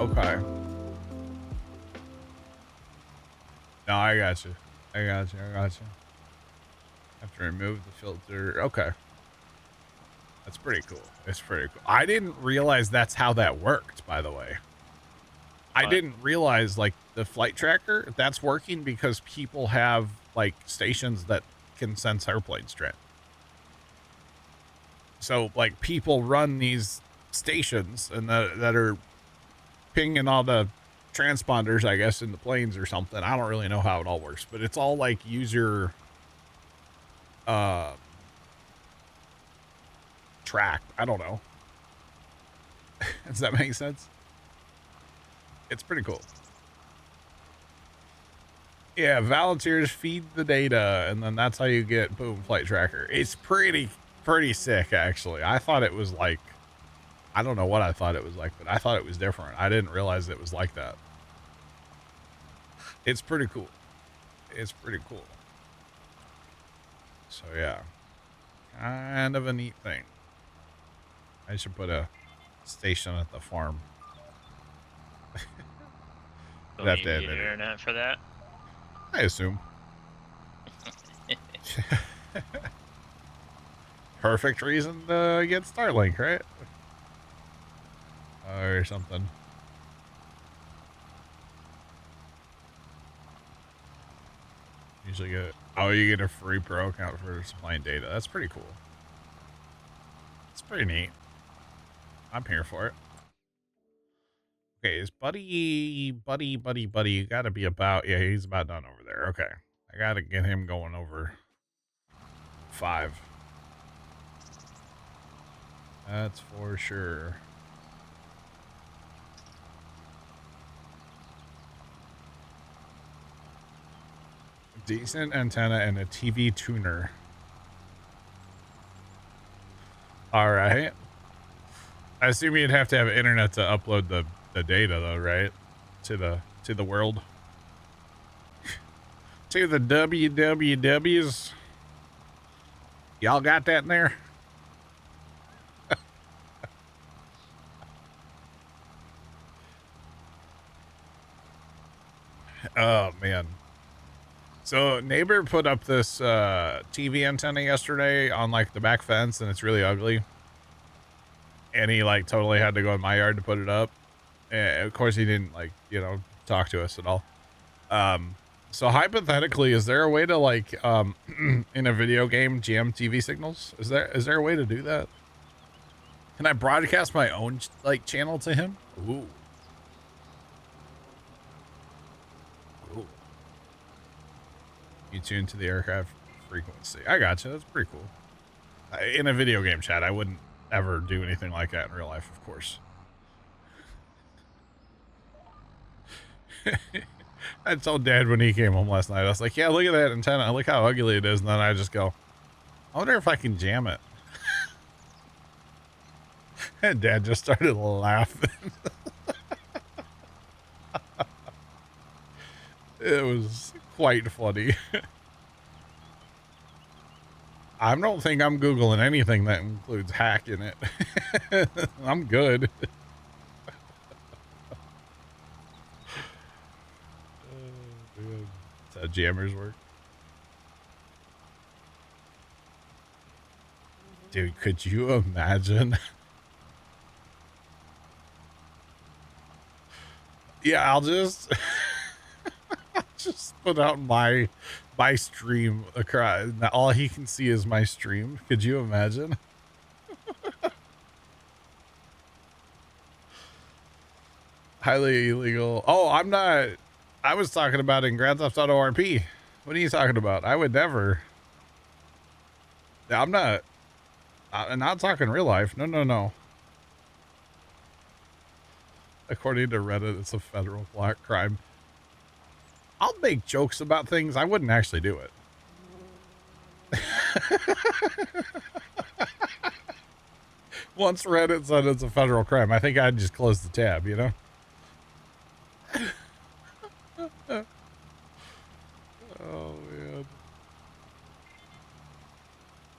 Okay. No, I got you. I got you. I got you. Have to remove the filter. Okay. That's pretty cool. It's pretty cool. I didn't realize that's how that worked, by the way. I didn't realize, like, the flight tracker, that's working because people have, like, stations that can sense airplane strength. So, like, people run these stations and that are pinging all the transponders, I guess, in the planes or something. I don't really know how it all works, but it's all, like, user track. I don't know. Does that make sense? It's pretty cool. Yeah, volunteers feed the data, and then that's how you get boom flight tracker. It's pretty sick, actually. I thought it was like, I don't know what I thought it was like, but I thought it was different. I didn't realize it was like that. It's pretty cool. It's pretty cool. So yeah, kind of a neat thing. I should put a station at the farm. Don't you need internet for that? I assume. Perfect reason to get Starlink, right? Or something. Usually get, oh, you get a free pro account for supplying data. That's pretty cool. It's pretty neat. I'm here for it. Okay, is buddy, you gotta be about, yeah, he's about done over there. Okay. I gotta get him going over 5. That's for sure. Decent antenna and a TV tuner. All right. I assume you'd have to have internet to upload the data, though, right? To the world. To the wwws. Y'all got that in there? Oh, man. So neighbor put up this TV antenna yesterday on like the back fence, and it's really ugly. And he like totally had to go in my yard to put it up. And of course he didn't like, you know, talk to us at all. So hypothetically, is there a way to like in a video game jam TV signals? Is there a way to do that? Can I broadcast my own like channel to him? Ooh. Ooh. You tune to the aircraft frequency. I gotcha. That's pretty cool. In a video game chat, I wouldn't ever do anything like that in real life, of course. I told Dad when he came home last night, I was like, yeah, look at that antenna. Look how ugly it is. And then I just go, I wonder if I can jam it. And Dad just started laughing. It was quite funny. I don't think I'm Googling anything that includes hack in it. I'm good. That's how jammers work. Dude, could you imagine? Yeah, I'll just just put out my stream across. All he can see is my stream. Could you imagine? Highly illegal. Oh, I'm not. I was talking about in Grand Theft Auto RP. What are you talking about? I would never. I'm not. I'm not talking real life. No, no, no. According to Reddit, it's a federal crime. I'll make jokes about things. I wouldn't actually do it. Once Reddit said it's a federal crime, I think I'd just close the tab, you know? Oh, man.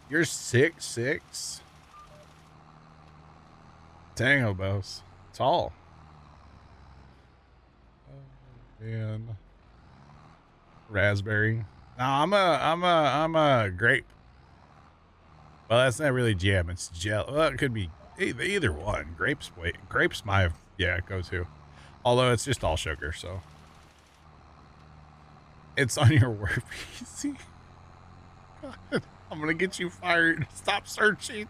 You're 6'6"? Tango Bells. Tall. man. Raspberry. No, I'm a grape. Well, that's not really jam. It's gel. Well, it could be either one. Grapes my, go-to. Although it's just all sugar, so. It's on your work PC. God, I'm gonna get you fired. Stop searching.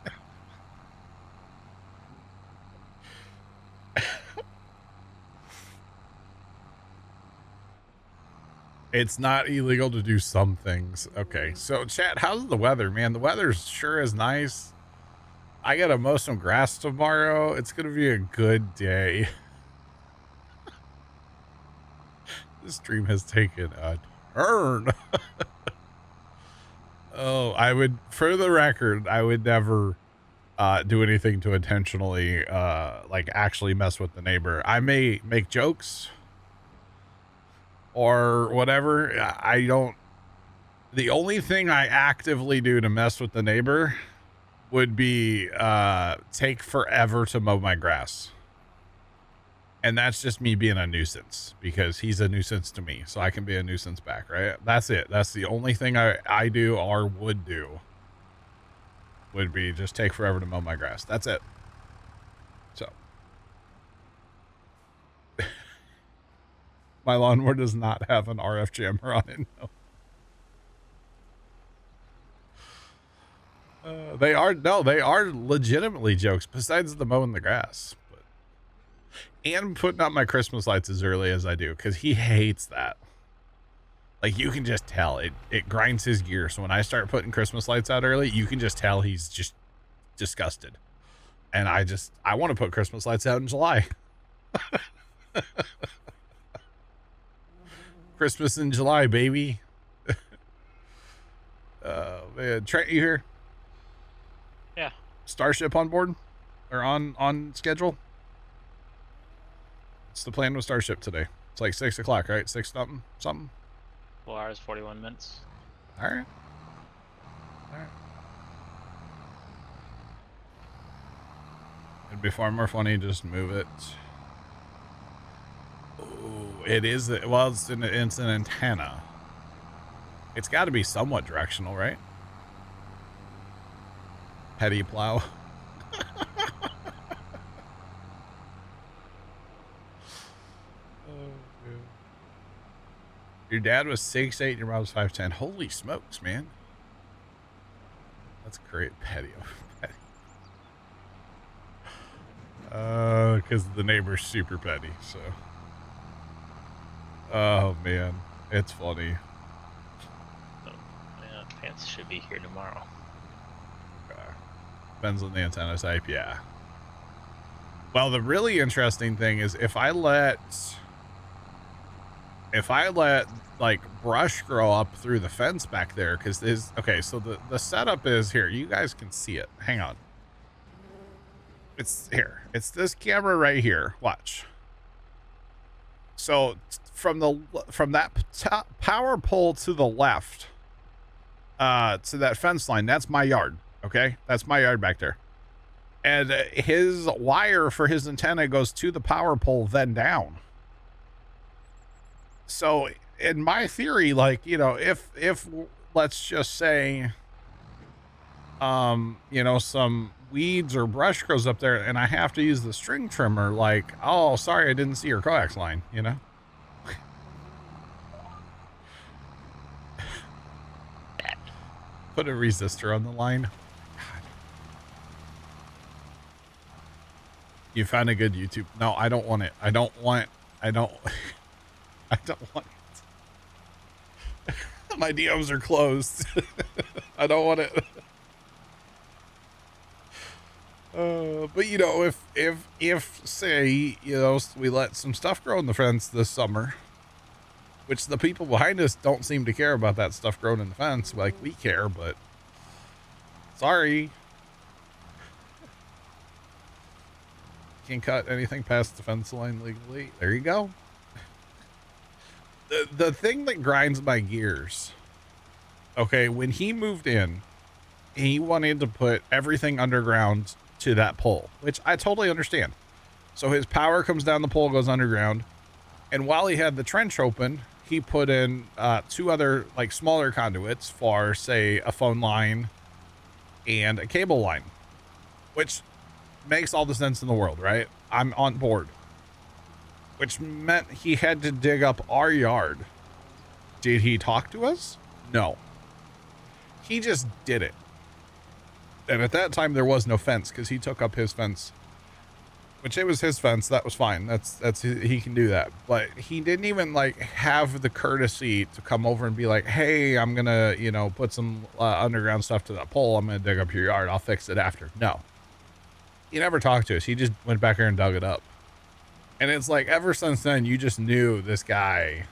It's not illegal to do some things. Okay, so chat, how's the weather, man? The weather sure is nice. I gotta mow some grass tomorrow. It's gonna be a good day. This stream has taken a turn. Oh, for the record, I would never do anything to intentionally, like actually mess with the neighbor. I may make jokes or whatever. The only thing I actively do to mess with the neighbor would be take forever to mow my grass. And that's just me being a nuisance because he's a nuisance to me. So I can be a nuisance back, right? That's it. That's the only thing I do or would do would be just take forever to mow my grass. That's it. So. My lawnmower does not have an RF jammer on it. No. They are legitimately jokes besides the mowing the grass. And putting up my Christmas lights as early as I do, because he hates that. Like, you can just tell. It grinds his gears. So when I start putting Christmas lights out early, you can just tell he's just disgusted. And I want to put Christmas lights out in July. Christmas in July, baby. Man. Trent, you here? Yeah. Starship on board? Or on schedule? What's the plan with Starship today? It's like 6 o'clock, right? 6 something? 4 hours, 41 minutes. All right. It'd be far more funny to just move it. Oh, it is. Well, it's an antenna. It's got to be somewhat directional, right? Petty Plow. Your dad was 6'8" and your mom was 5'10". Holy smokes, man. That's great. Petty. Because the neighbor's super petty, so. Oh, man. It's funny. Oh, yeah, pants should be here tomorrow. Okay. Depends on the antenna type, yeah. Well, the really interesting thing is if I let like brush grow up through the fence back there, because okay, so the setup is here. You guys can see it. Hang on. It's here. It's this camera right here. Watch. So from that power pole to the left, to that fence line, that's my yard. Okay, that's my yard back there. And his wire for his antenna goes to the power pole, then down. So in my theory, like, you know, if let's just say, you know, some weeds or brush grows up there and I have to use the string trimmer, like, oh, sorry, I didn't see your coax line, you know? Put a resistor on the line. God. You found a good YouTube. No, I don't want it. I don't want it. My DMs are closed. I don't want it. But you know, if say, you know, we let some stuff grow in the fence this summer, which the people behind us don't seem to care about that stuff growing in the fence. Like, we care, but sorry. Can't cut anything past the fence line legally. There you go. The thing that grinds my gears, okay, when he moved in, he wanted to put everything underground to that pole, which I totally understand. So his power comes down the pole, goes underground. And while he had the trench open, he put in 2 other like smaller conduits for, say, a phone line and a cable line, which makes all the sense in the world, right? I'm on board. Which meant he had to dig up our yard. Did he talk to us? No. He just did it. And at that time, there was no fence because he took up his fence, which it was his fence. That was fine. He can do that. But he didn't even like have the courtesy to come over and be like, hey, I'm going to, you know, put some underground stuff to that pole. I'm going to dig up your yard. I'll fix it after. No. He never talked to us. He just went back there and dug it up. And it's like, ever since then, you just knew this guy,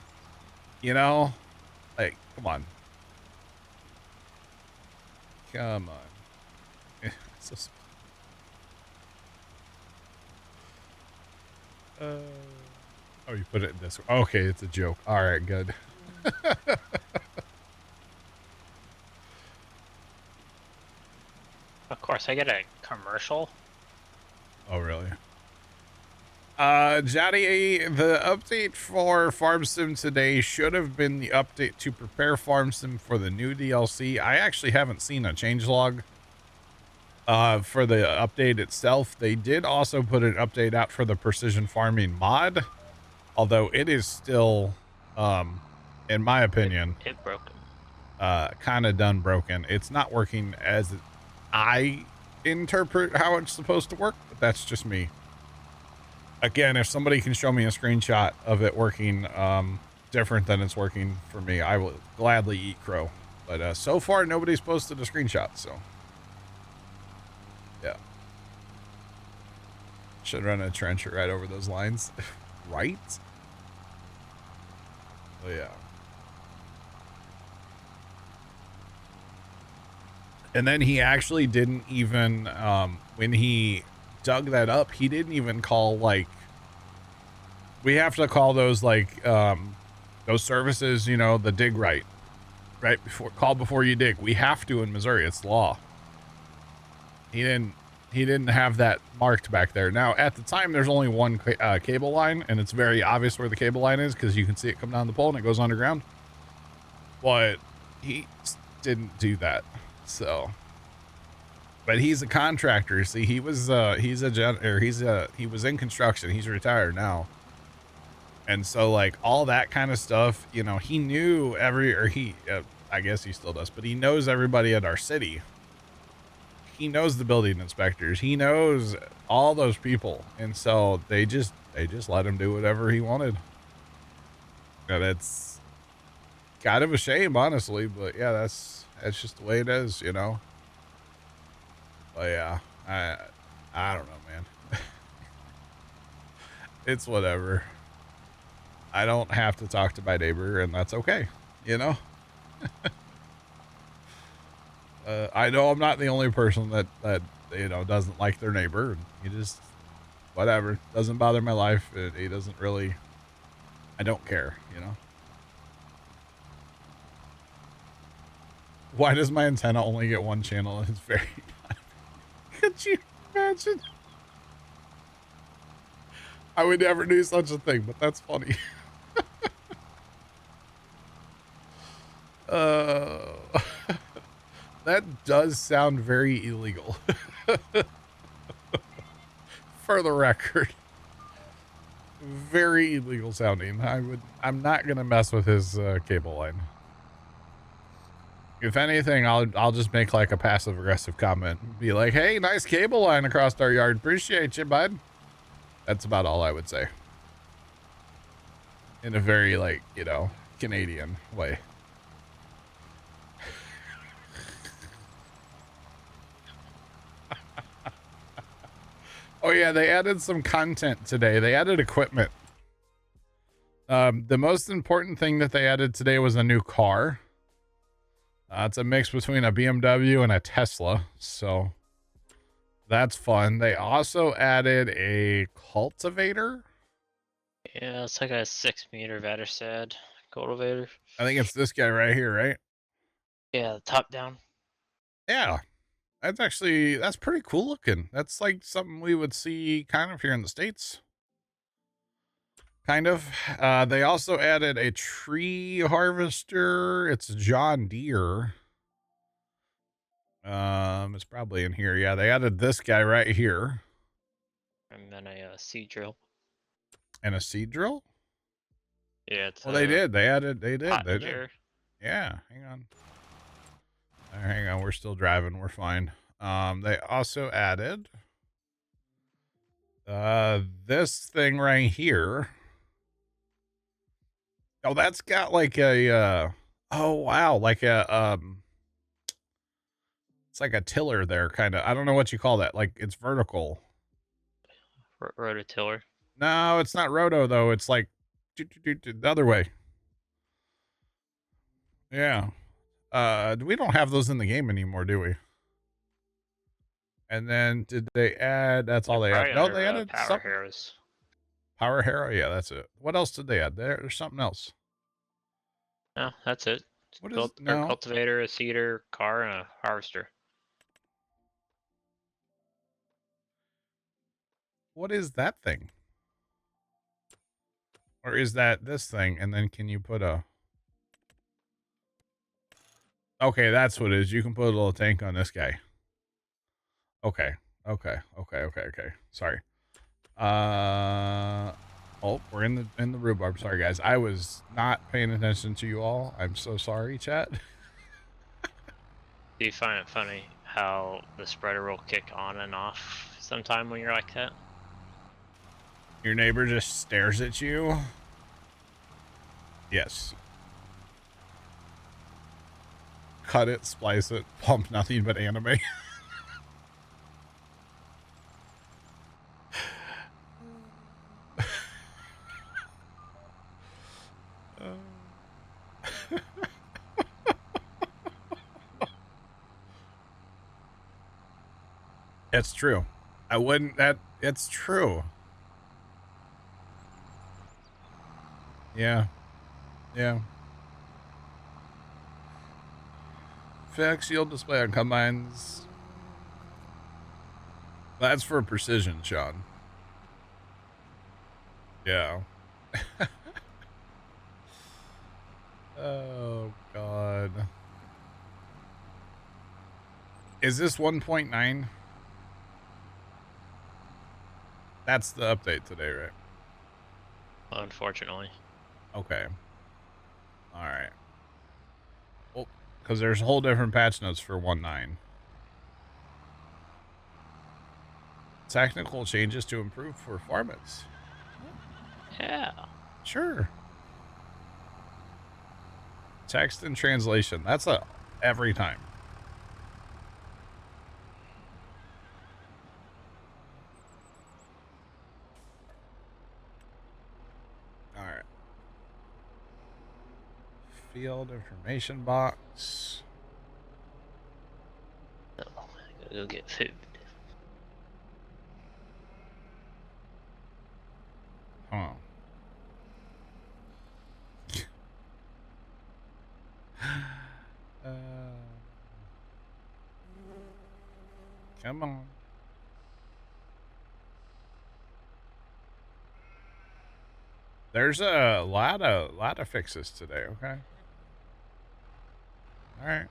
you know, like, come on. Come on. So, oh, you put it in this. Okay, it's a joke. All right, good. Of course, I get a commercial. Oh, really? Johnny, the update for Farm Sim today should have been the update to prepare Farm Sim for the new DLC. I actually haven't seen a changelog for the update itself. They did also put an update out for the precision farming mod, although it is still, in my opinion, it broke. kind of done broken. It's not working as I interpret how it's supposed to work, but that's just me. Again, if somebody can show me a screenshot of it working different than it's working for me, I will gladly eat crow. But so far, nobody's posted a screenshot, so yeah. Should run a trencher right over those lines, right? Oh yeah. And then he actually didn't even, when he dug that up, he didn't even call, like, we have to call those, like, those services, you know, the dig right before you dig. We have to in Missouri. It's law. He didn't have that marked back there. Now, at the time, there's only one cable line, and it's very obvious where the cable line is because you can see it come down the pole and it goes underground. But he didn't do that. So, but he's a contractor. See, he was he was in construction. He's retired now. And so like all that kind of stuff, you know, he knew I guess he still does, but he knows everybody at our city. He knows the building inspectors. He knows all those people. And so they just let him do whatever he wanted. And it's kind of a shame, honestly, but yeah, that's just the way it is, you know? But yeah, I don't know, man. It's whatever. I don't have to talk to my neighbor, and that's okay, you know? I know I'm not the only person that you know, doesn't like their neighbor. He just, whatever, doesn't bother my life. He doesn't really, I don't care, you know? Why does my antenna only get one channel? It's very could you imagine? I would never do such a thing, but that's funny. That does sound very illegal. For the record. Very illegal sounding. I'm not gonna mess with his cable line. If anything, I'll just make like a passive aggressive comment. Be like, hey, nice cable line across our yard. Appreciate you, bud. That's about all I would say. In a very, like, you know, Canadian way. Oh yeah, they added some content today. They added equipment. The most important thing that they added today was a new car. It's a mix between a BMW and a Tesla, so that's fun. They also added a cultivator. Yeah, it's like a 6-meter Vatersad cultivator. I think it's this guy right here, right? Yeah, the top down. Yeah, that's pretty cool looking. That's like something we would see kind of here in the States. Kind of. They also added a tree harvester. It's John Deere. It's probably in here. Yeah, they added this guy right here. And then a seed drill. And a seed drill? Yeah, it's Well, they did. They did. Pottinger. Yeah, hang on. Hang on. We're still driving. We're fine. They also added this thing right here. Oh, that's got like a oh wow, like a it's like a tiller there, kind of. I don't know what you call that. Like it's vertical. Rototiller. No, it's not roto though. It's like the other way. Yeah. We don't have those in the game anymore, do we? And then did they add? That's all they added. No, they added Power some Harrows. power harrow. Yeah, that's it. What else did they add? There's something else. No, that's it. What is no? A cultivator, a seeder, car, and a harvester. What is that thing? Or is that this thing? And then can you put a... Okay, that's what it is. You can put a little tank on this guy. Okay. Sorry. Oh, we're in the rhubarb. Sorry, guys. I was not paying attention to you all. I'm so sorry, chat. Do you find it funny how the spreader will kick on and off sometime when you're like that? Your neighbor just stares at you? Yes. Cut it, splice it, pump nothing but anime. It's true. I wouldn't it's true. Yeah. Yeah. Fix yield display on combines. That's for precision, Sean. Yeah. Oh, God. Is this 1.9? That's the update today, right? Unfortunately. Okay. All right. Well, because there's whole different patch notes for 1.9. Technical changes to improve performance. Yeah. Sure. Text and translation. That's every time. All right. Field information box. No, I gotta go get food. Huh. Come on. There's a lot of fixes today, okay? All right.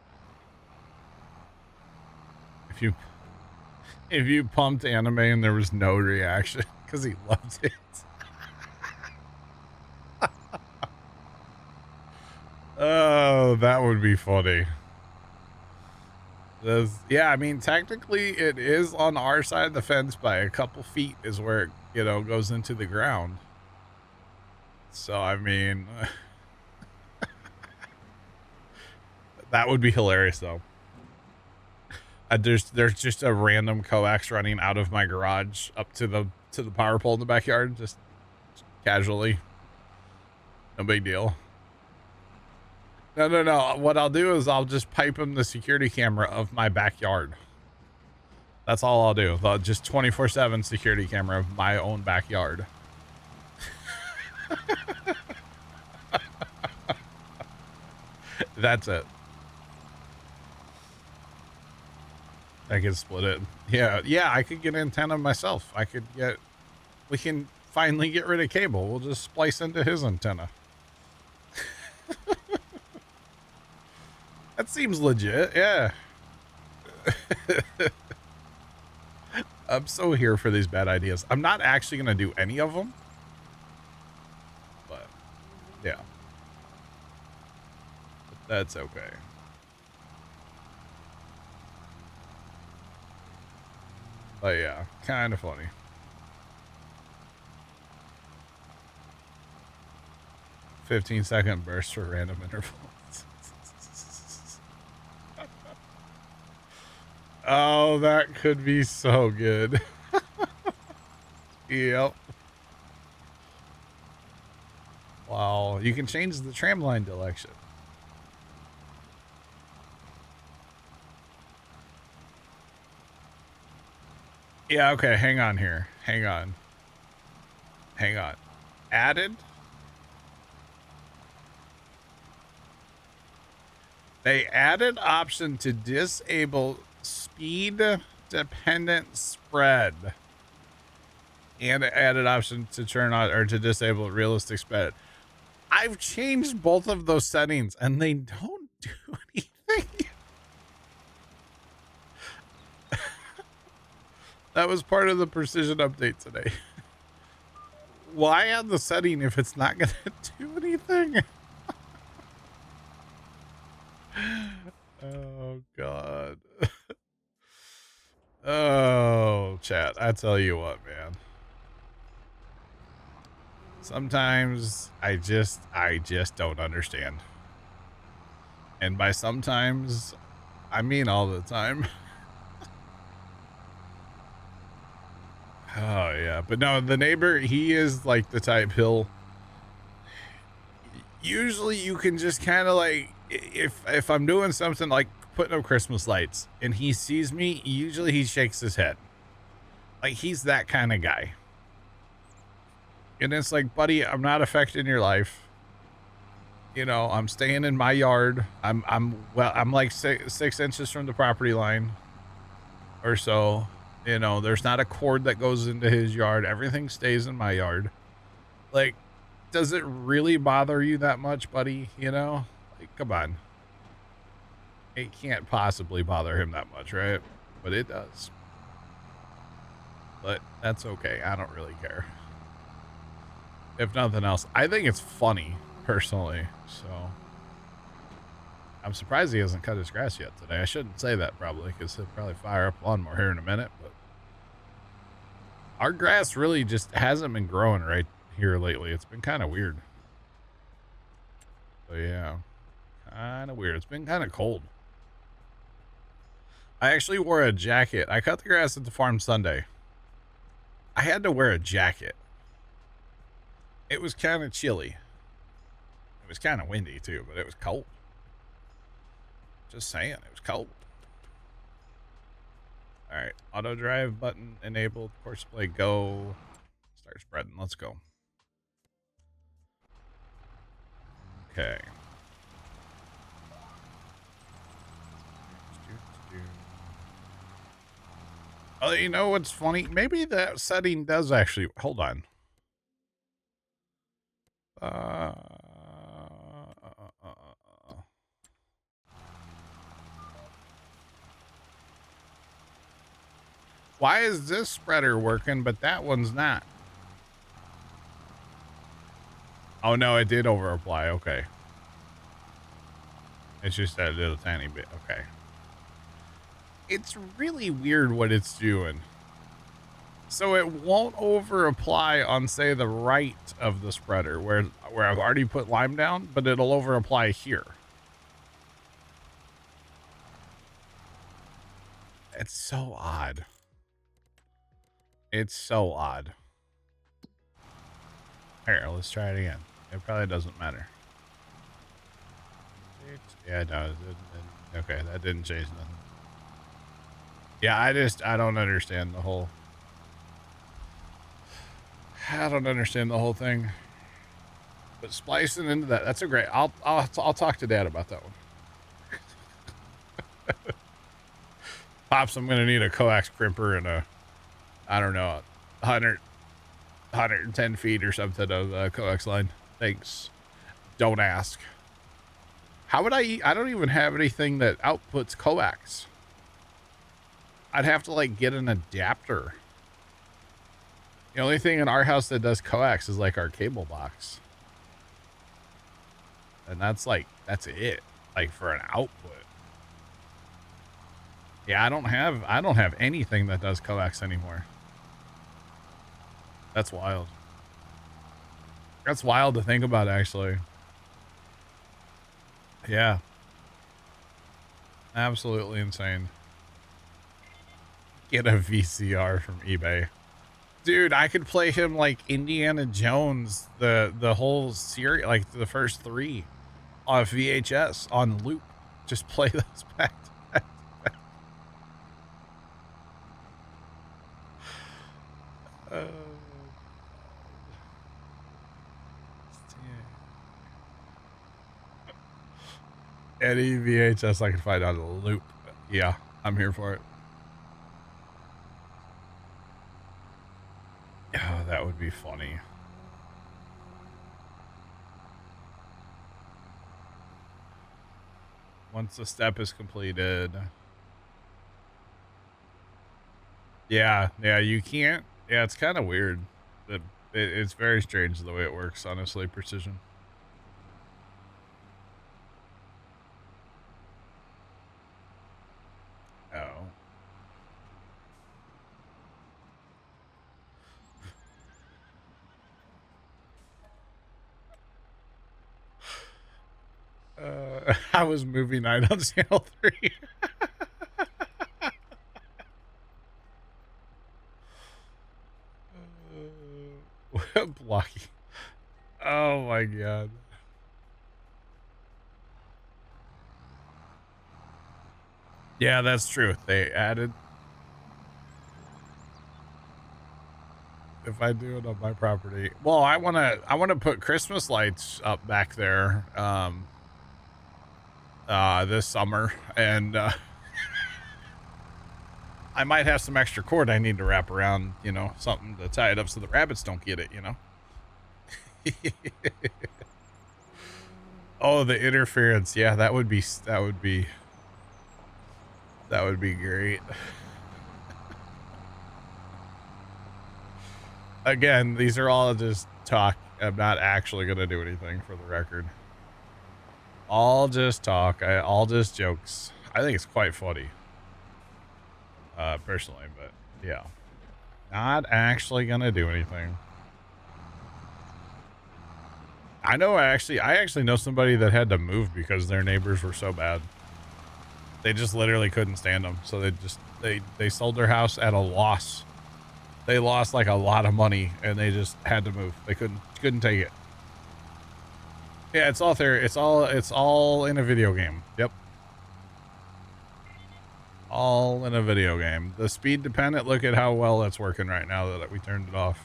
If you pumped anime and there was no reaction because he loved it. Oh, that would be funny. Yeah, I mean, technically it is on our side of the fence by a couple feet is where it, goes into the ground. So, I mean, that would be hilarious though. There's just a random coax running out of my garage up to the power pole in the backyard, just casually. No big deal. No. What I'll do is I'll just pipe him the security camera of my backyard. That's all I'll do. Just 24/7 security camera of my own backyard. That's it. I could split it. Yeah, I could get an antenna myself. We can finally get rid of cable. We'll just splice into his antenna. That seems legit, yeah. I'm so here for these bad ideas. I'm not actually going to do any of them. But, yeah. But that's okay. But yeah, kind of funny. "15-second bursts for random intervals." Oh, that could be so good. Yep. Wow, you can change the tramline direction. Yeah, okay, hang on here. Hang on. Added? They added option to disable speed dependent spread. And added option to turn on or to disable realistic spread. I've changed both of those settings and they don't do anything. That was part of the precision update today. Why add the setting if it's not going to do anything? Oh, God. Oh, chat. I tell you what, man. Sometimes I just don't understand. And by sometimes, I mean all the time. Oh, yeah. But no, the neighbor, he is like the type usually you can just kind of like, if I'm doing something like putting up Christmas lights and he sees me, usually he shakes his head. Like he's that kind of guy. And it's like, buddy, I'm not affecting your life. You know, I'm staying in my yard. I'm like 6 inches from the property line or so. You know, there's not a cord that goes into his yard. Everything stays in my yard. Like, does it really bother you that much, buddy? You know, like, come on. It can't possibly bother him that much, right? But it does. But that's okay. I don't really care. If nothing else, I think it's funny, personally. So I'm surprised he hasn't cut his grass yet today. I shouldn't say that probably because he'll probably fire up a lawnmower here in a minute. But our grass really just hasn't been growing right here lately. It's been kind of weird. So yeah, kind of weird. It's been kind of cold. I actually wore a jacket. I cut the grass at the farm Sunday. I had to wear a jacket. It was kind of chilly. It was kind of windy too, but it was cold. Just saying, it was cold. All right, auto drive button enabled. Course display go. Start spreading. Let's go. Okay. Oh, you know what's funny? Maybe that setting does actually. Hold on. Why is this spreader working, but that one's not? Oh, no, it did over apply. Okay. It's just that little tiny bit. Okay. It's really weird what it's doing. So it won't over apply on, say, the right of the spreader where I've already put lime down, but it'll over apply here. It's so odd. It's so odd. Here, let's try it again. It probably doesn't matter. Yeah, no. Okay, that didn't change nothing. Yeah, I don't understand the whole... I don't understand the whole thing. But splicing into that, that's a great... I'll talk to Dad about that one. Pops, I'm going to need a coax crimper and a... I don't know, 100 110 feet or something of coax line. Thanks. Don't ask. How would I don't even have anything that outputs coax. I'd have to like get an adapter. The only thing in our house that does coax is like our cable box. And that's it. Like for an output. Yeah, I don't have anything that does coax anymore. That's wild. That's wild to think about, actually. Yeah. Absolutely insane. Get a VCR from eBay. Dude, I could play him like Indiana Jones, the whole series, like the first 3 on VHS on loop. Just play those back to back. Any VHS I can find on a loop. Yeah, I'm here for it. Oh, that would be funny. Once the step is completed. Yeah, you can't. Yeah, it's kind of weird. It's very strange the way it works, honestly, precision. Oh. How was movie night on channel 3? Blocky. Oh my god. Yeah, that's true. They added. If I do it on my property, well, I wanna put Christmas lights up back there, this summer, and I might have some extra cord I need to wrap around, you know, something to tie it up so the rabbits don't get it, you know. Oh, the interference. Yeah, that would be great. Again, these are all just talk. I'm not actually going to do anything, for the record. All just talk. All just jokes. I think it's quite funny. Personally, but yeah. Not actually going to do anything. I actually know somebody that had to move because their neighbors were so bad. They just literally couldn't stand them. So they sold their house at a loss. They lost like a lot of money and they just had to move. They couldn't take it. Yeah, it's all there. It's all in a video game. Yep. All in a video game. The speed dependent, look at how well that's working right now that we turned it off.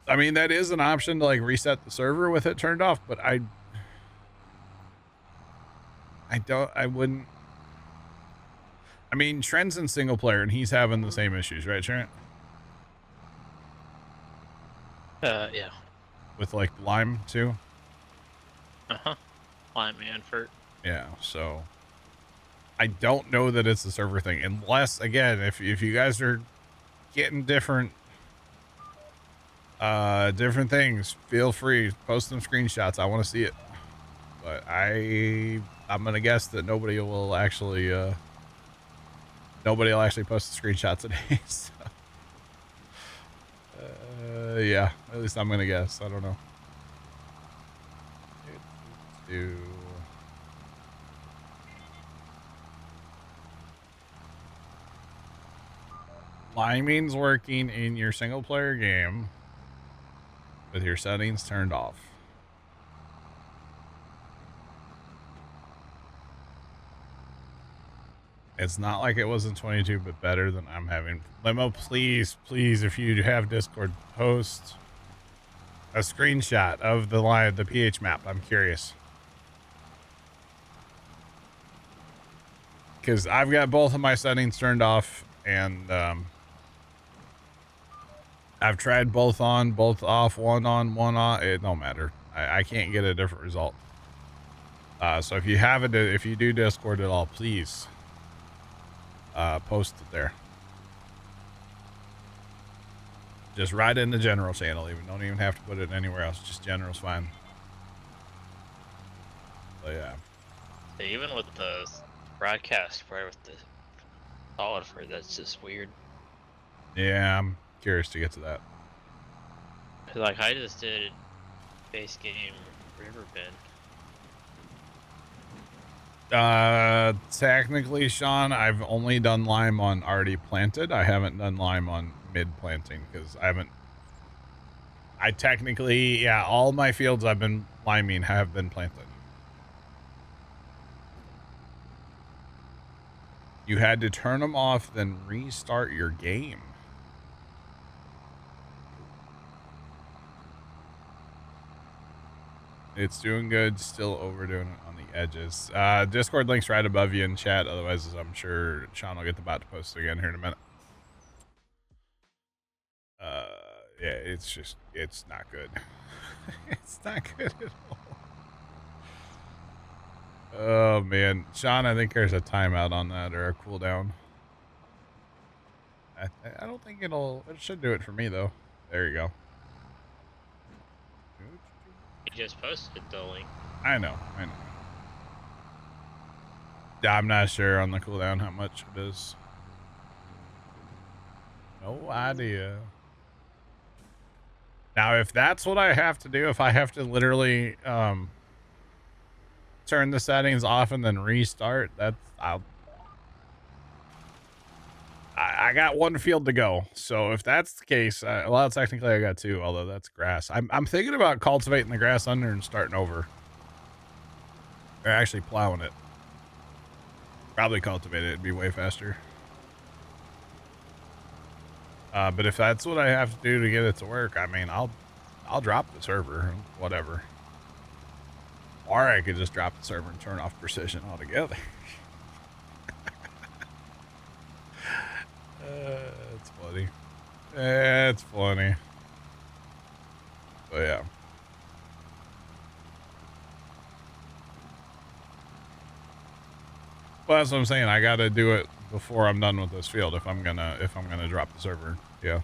I mean, that is an option to like reset the server with it turned off, but I wouldn't. I mean, Trent's in single player and he's having the same issues, right, Trent? Yeah. With like Lime too? Uh-huh. Lime and Furt. Yeah, so I don't know that it's a server thing, unless, again, if you guys are getting different things, feel free, post some screenshots. I want to see it, but I'm gonna guess that nobody will actually post the screenshot today. So. Yeah, at least I'm gonna guess. I don't know. Liming's working in your single player game with your settings turned off. It's not like it was in 22, but better than I'm having. Limo, please, if you have Discord, post a screenshot of the PH map. I'm curious. Because I've got both of my settings turned off, and I've tried both on, both off, one on, one off. It don't matter. I can't get a different result. So if you have it, if you do Discord at all, please post it there. Just right in the general channel. Even don't even have to put it anywhere else. Just general's fine. So yeah. Even with the broadcast spread with the solid for that's just weird. Yeah, I'm curious to get to that. Like I just did base game Riverbend. Technically, Sean, I've only done lime on already planted. I haven't done lime on mid planting because I technically, yeah, all my fields I've been liming have been planted. You had to turn them off, then restart your game. It's doing good, still overdoing it on the edges. Discord link's right above you in chat. Otherwise, I'm sure Sean will get the bot to post it again here in a minute. Yeah, it's not good. It's not good at all. Oh man, Sean, I think there's a timeout on that or a cooldown. I don't think it should do it for me though. There you go. You just posted the link. I know. I'm not sure on the cooldown how much it is. No idea. Now, if that's what I have to do, if I have to literally turn the settings off and then restart, I got one field to go. So if that's the case, well, technically I got two, although that's grass. I'm thinking about cultivating the grass under and starting over. Or actually plowing it. Probably cultivate it. It'd be way faster. But if that's what I have to do to get it to work, I mean, I'll drop the server, whatever. Or I could just drop the server and turn off precision altogether. It's funny. It's funny. So yeah. Well, that's what I'm saying. I gotta do it before I'm done with this field if I'm gonna drop the server. Yeah.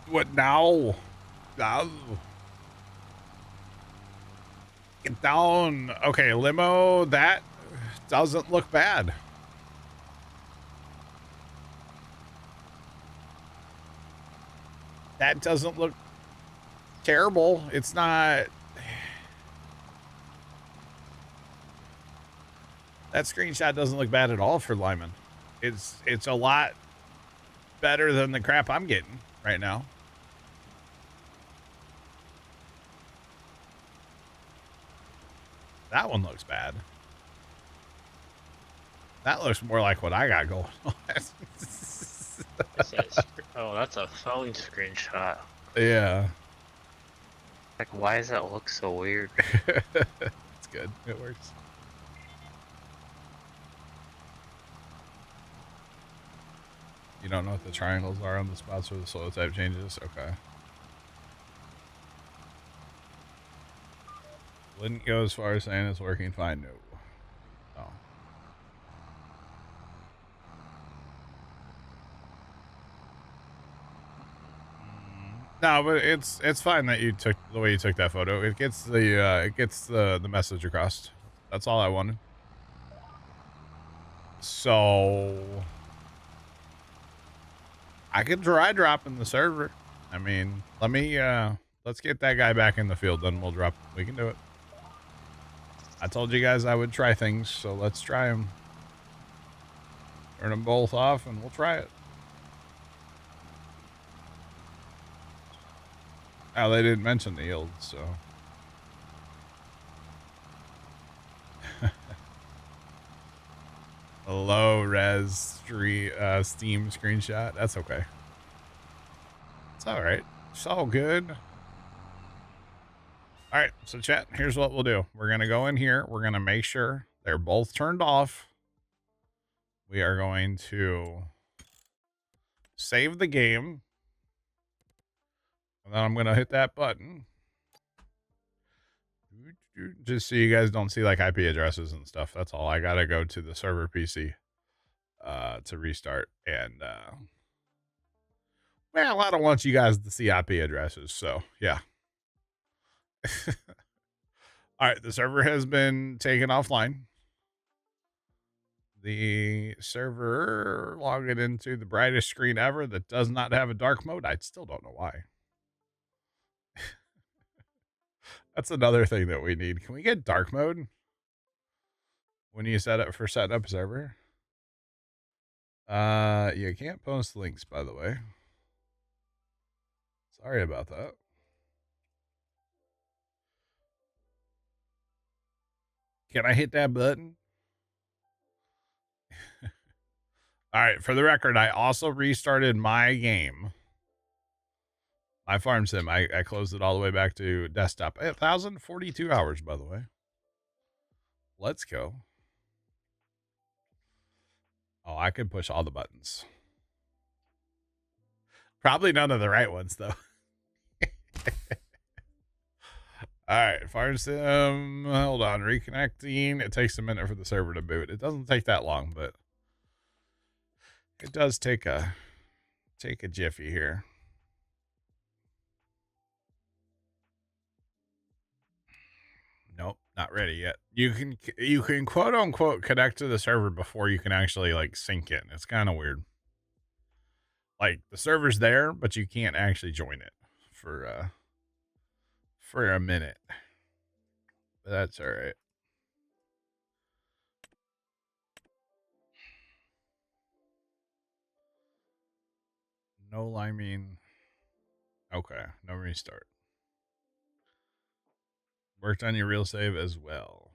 What now? Oh. Get down. Okay, limo, that doesn't look bad. That doesn't look terrible. It's not. That screenshot doesn't look bad at all for Lyman. It's a lot better than the crap I'm getting right now. That one looks bad. That looks more like what I got going on. Oh, that's a phone screenshot. Yeah. Like, why does that look so weird? It's good. It works. You don't know what the triangles are on the spots where the soil type changes? Okay. Wouldn't go as far as saying it's working fine. No. No. No, but it's fine that you took the way you took that photo. It gets the message across. That's all I wanted. So I could try dropping the server. I mean, let's get that guy back in the field, then we can do it. I told you guys I would try things, so let's try them. Turn them both off and we'll try it. Oh, they didn't mention the yield, so. A low res Steam screenshot. That's okay. It's all right. It's all good. All right, so chat, here's what we'll do. We're going to go in here. We're going to make sure they're both turned off. We are going to save the game. And then I'm going to hit that button. Just so you guys don't see like IP addresses and stuff. That's all. I got to go to the server PC to restart. And, well, I don't want you guys to see IP addresses. So, yeah. All right. The server has been taken offline. The server logging into the brightest screen ever that does not have a dark mode. I still don't know why. That's another thing that we need. Can we get dark mode when you set up for setting up a server? You can't post links, by the way. Sorry about that. Can I hit that button? All right, for the record, I also restarted my game. My farm sim. I closed it all the way back to desktop. 1,042 hours, by the way. Let's go. Oh, I could push all the buttons. Probably none of the right ones, though. All right, farm sim. Hold on, reconnecting. It takes a minute for the server to boot. It doesn't take that long, but it does take a jiffy here. Nope, not ready yet. You can quote unquote connect to the server before you can actually like sync in. It's kind of weird. Like the server's there, but you can't actually join it for a minute. But that's all right. No liming. Okay, no restart. Worked on your real save as well.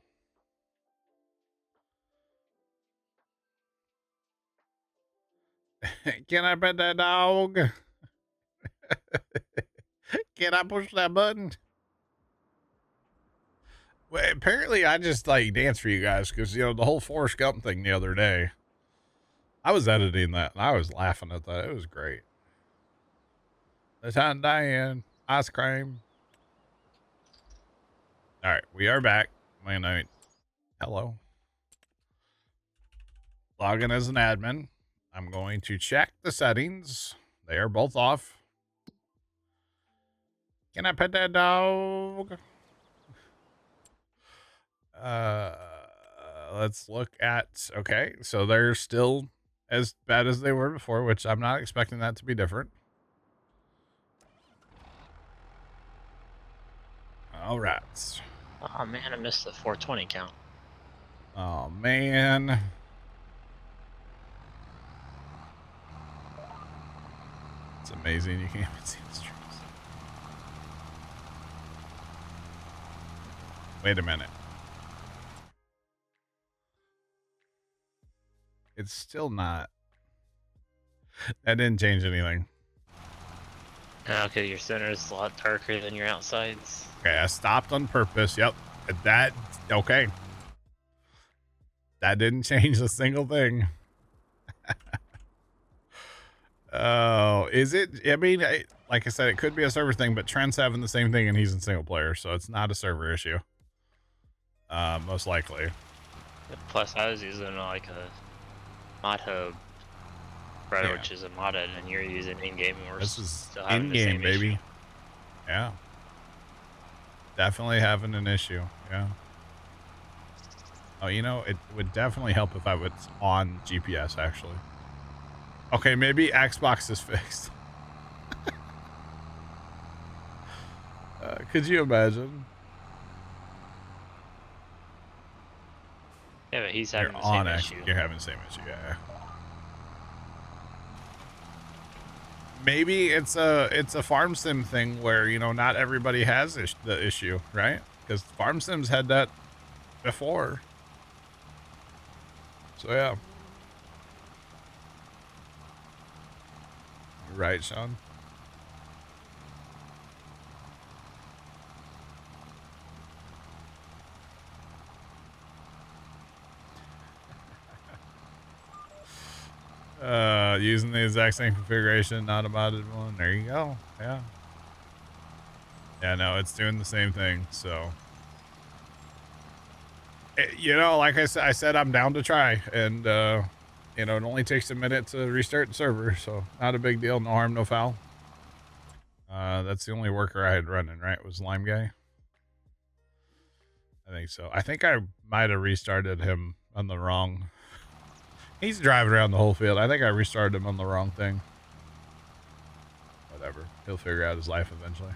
Can I pet that dog? Can I push that button? Well, apparently I just like dance for you guys because the whole Forrest Gump thing the other day. I was editing that and I was laughing at that. It was great. Lieutenant Diane, ice cream. All right, we are back. Hello. Log in as an admin. I'm going to check the settings. They are both off. Can I pet that dog? Let's look at, okay, so they're still as bad as they were before, which I'm not expecting that to be different. All right. Oh man, I missed the 420 count. Oh man. It's amazing you can't even see the streams. Wait a minute. It's still not. That didn't change anything. Okay, your center is a lot darker than your outsides. Okay, I stopped on purpose. Yep. Okay. That didn't change a single thing. Oh, is it? I mean, like I said, it could be a server thing, but Trent's having the same thing and he's in single player, so it's not a server issue. Most likely. Plus, I was using like a mod hub spreader, which is a modded, and you're using in-game. This is in-game, baby. Issue. Yeah. Definitely having an issue. Yeah. Oh, it would definitely help if I was on GPS, actually. Okay, maybe Xbox is fixed. Could you imagine? Yeah, but he's having the same issue. You're having the same issue, yeah. Maybe it's a farm sim thing where, not everybody has the issue, right? Because farm sims had that before. So, yeah. Right, Sean? Using the exact same configuration, not a modded one. There you go. Yeah. Yeah, no, it's doing the same thing. So, you know, like I said, I'm down to try. And, you know, it only takes a minute to restart the server. So, not a big deal. No harm, no foul. That's the only worker I had running, right? Was Lime Guy? I think so. I think I might have restarted him on the wrong. He's driving around the whole field. I think I restarted him on the wrong thing. Whatever. He'll figure out his life eventually.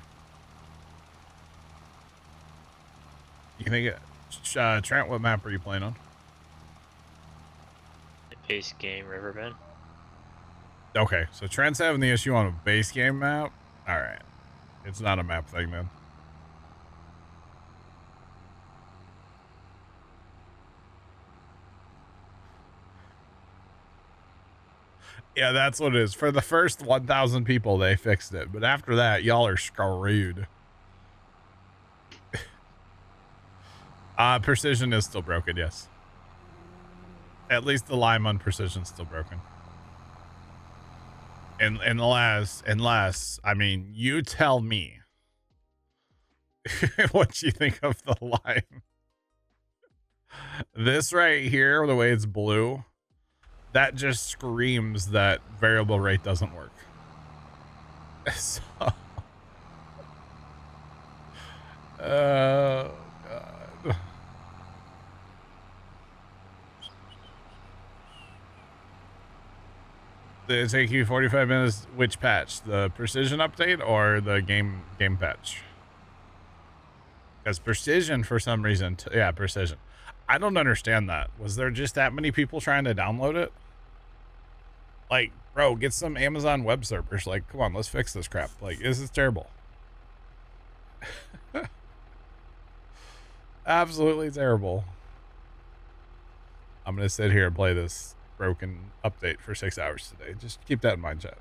You think it, Trent, what map are you playing on? Base game Riverbend. Okay, so Trent's having the issue on a base game map. All right. It's not a map thing then. Yeah, that's what it is. For the first 1,000 people, they fixed it. But after that, y'all are screwed. Precision is still broken, yes. At least the lime on precision's still broken. And unless, I mean, you tell me what you think of the lime. This right here, the way it's blue, that just screams that variable rate doesn't work. So, God. Did it take you 45 minutes? Which patch? The precision update or the game patch? Because precision, for some reason, yeah, precision. I don't understand that. Was there just that many people trying to download it? Like, bro, get some Amazon web servers. Like, come on, let's fix this crap. Like, this is terrible. Absolutely terrible. I'm gonna sit here and play this broken update for 6 hours today. Just keep that in mind, chat.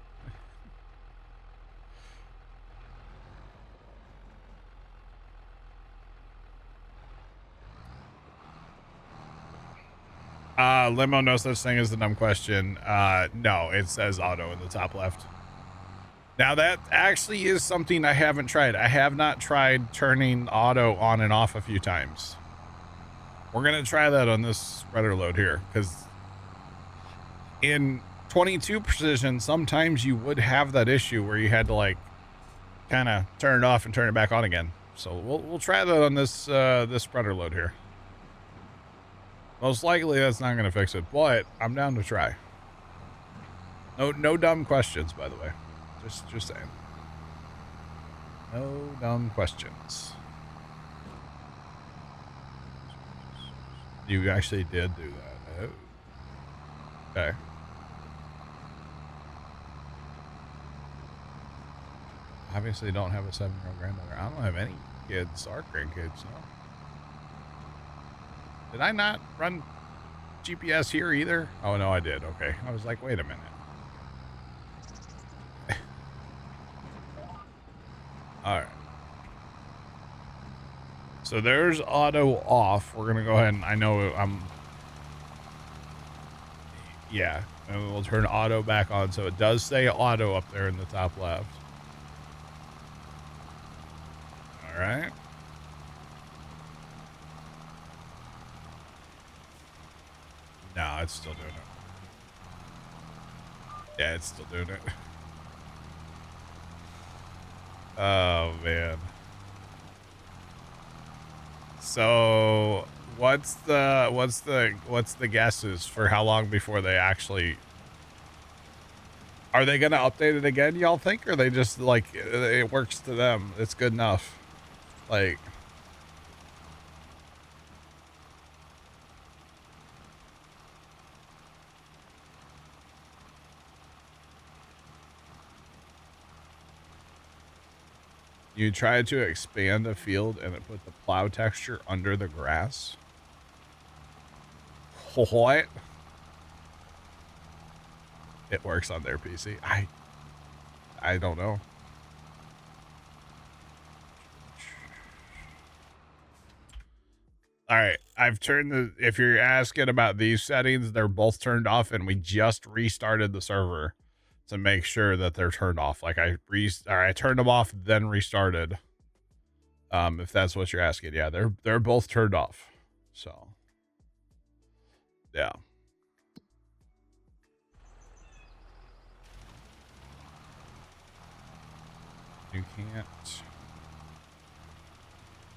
Limo, no such thing as the dumb question. No, it says auto in the top left. Now that actually is something I haven't tried. I have not tried turning auto on and off a few times. We're gonna try that on this rudder load here, because in 22 precision, sometimes you would have that issue where you had to like kind of turn it off and turn it back on again. So we'll try that on this this rudder load here. Most likely that's not gonna fix it, but I'm down to try. No dumb questions, by the way. Just saying. No dumb questions. You actually did do that. Oh. Okay. Obviously don't have a 7-year-old granddaughter. I don't have any kids or grandkids, no. Did I not run GPS here either? Oh, no, I did. Okay. I was like, wait a minute. All right. So there's auto off. We're going to go ahead and I know I'm... Yeah. And we'll turn auto back on. So it does say auto up there in the top left. All right. No, it's still doing it. Yeah, it's still doing it. Oh, man. So what's the guesses for how long before they actually... Are they going to update it again, y'all think? Or they just, like, it works to them? It's good enough. Like... You try to expand a field and it put the plow texture under the grass. What? It works on their PC. I don't know. All right. I've turned the, if you're asking about these settings, they're both turned off, and we just restarted the server to make sure that they're turned off. Like I turned them off, then restarted. If that's what you're asking, yeah, they're both turned off. So, yeah.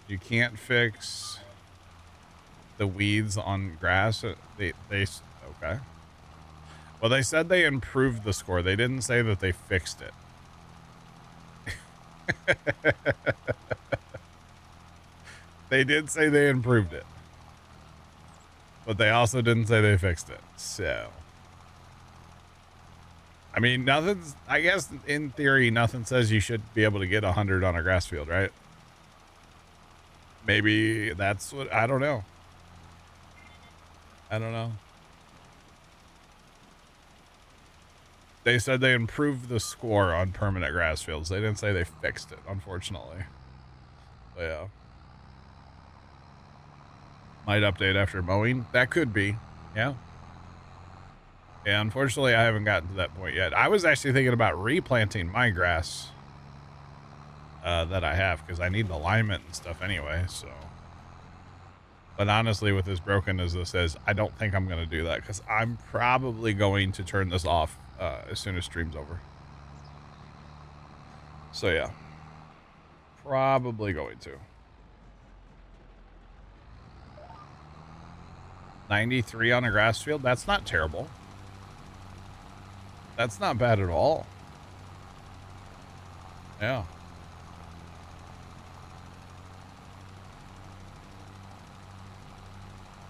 You can't fix the weeds on grass. They okay. Well, they said they improved the score. They didn't say that they fixed it. They did say they improved it, but they also didn't say they fixed it. So, I mean, nothing's, I guess in theory, nothing says you should be able to get 100 on a grass field, right? Maybe that's what, I don't know. I don't know. They said they improved the score on permanent grass fields. They didn't say they fixed it, unfortunately. But yeah. Might update after mowing. That could be. Yeah. Yeah, unfortunately, I haven't gotten to that point yet. I was actually thinking about replanting my grass that I have, because I need alignment and stuff anyway, so. But honestly, with as broken as this is, I don't think I'm going to do that, because I'm probably going to turn this off as soon as stream's over. So yeah. Probably going to. 93 on a grass field? That's not terrible. That's not bad at all. Yeah.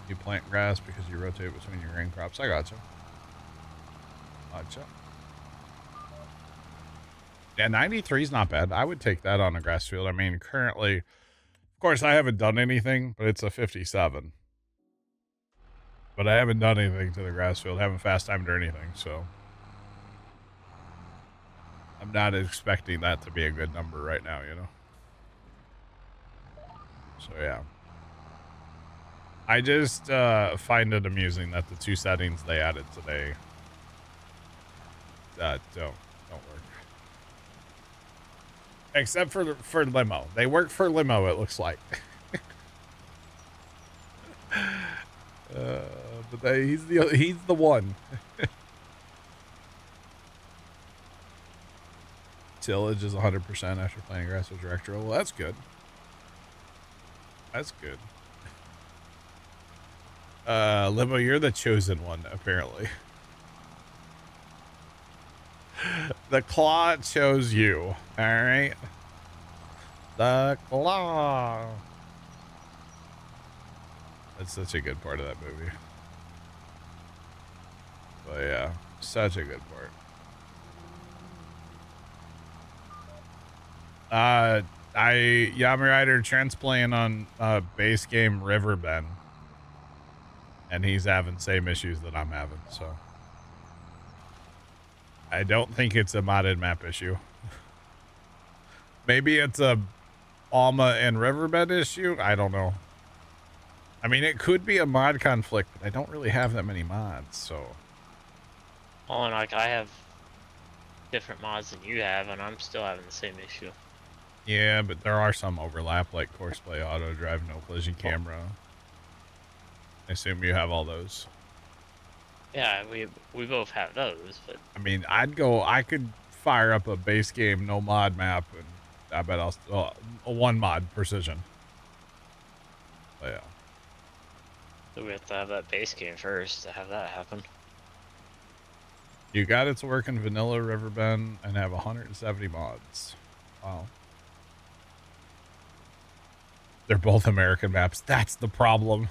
You plant grass because you rotate between your grain crops. I gotcha. Gotcha. Yeah, 93 is not bad. I would take that on a grass field. I mean, currently, of course, I haven't done anything, but it's a 57. But I haven't done anything to the grass field. I haven't fast timed or anything, so I'm not expecting that to be a good number right now, you know? So, yeah. I just find it amusing that the two settings they added today don't work. Except for limo. They work for limo, it looks like. But he's the one. Tillage is 100% after planting grass with director. Well, that's good. That's good. Limo, you're the chosen one, apparently. The claw chose you. All right. The claw. That's such a good part of that movie. But yeah, such a good part. Yami Rider Trent's playing on base game Riverbend, and he's having same issues that I'm having, so I don't think it's a modded map issue. Maybe it's a Alma and Riverbend issue. I don't know. I mean, it could be a mod conflict, but I don't really have that many mods, so. Oh, and like I have different mods than you have, and I'm still having the same issue. Yeah, but there are some overlap, like Courseplay, Auto Drive, No Collision Camera. I assume you have all those. Yeah, we both have those, but I mean, I could fire up a base game, no mod map, and I bet I'll a one mod precision. But yeah. So we have to have that base game first to have that happen. You got it to work in vanilla Riverbend and have 170 mods. Wow. They're both American maps. That's the problem.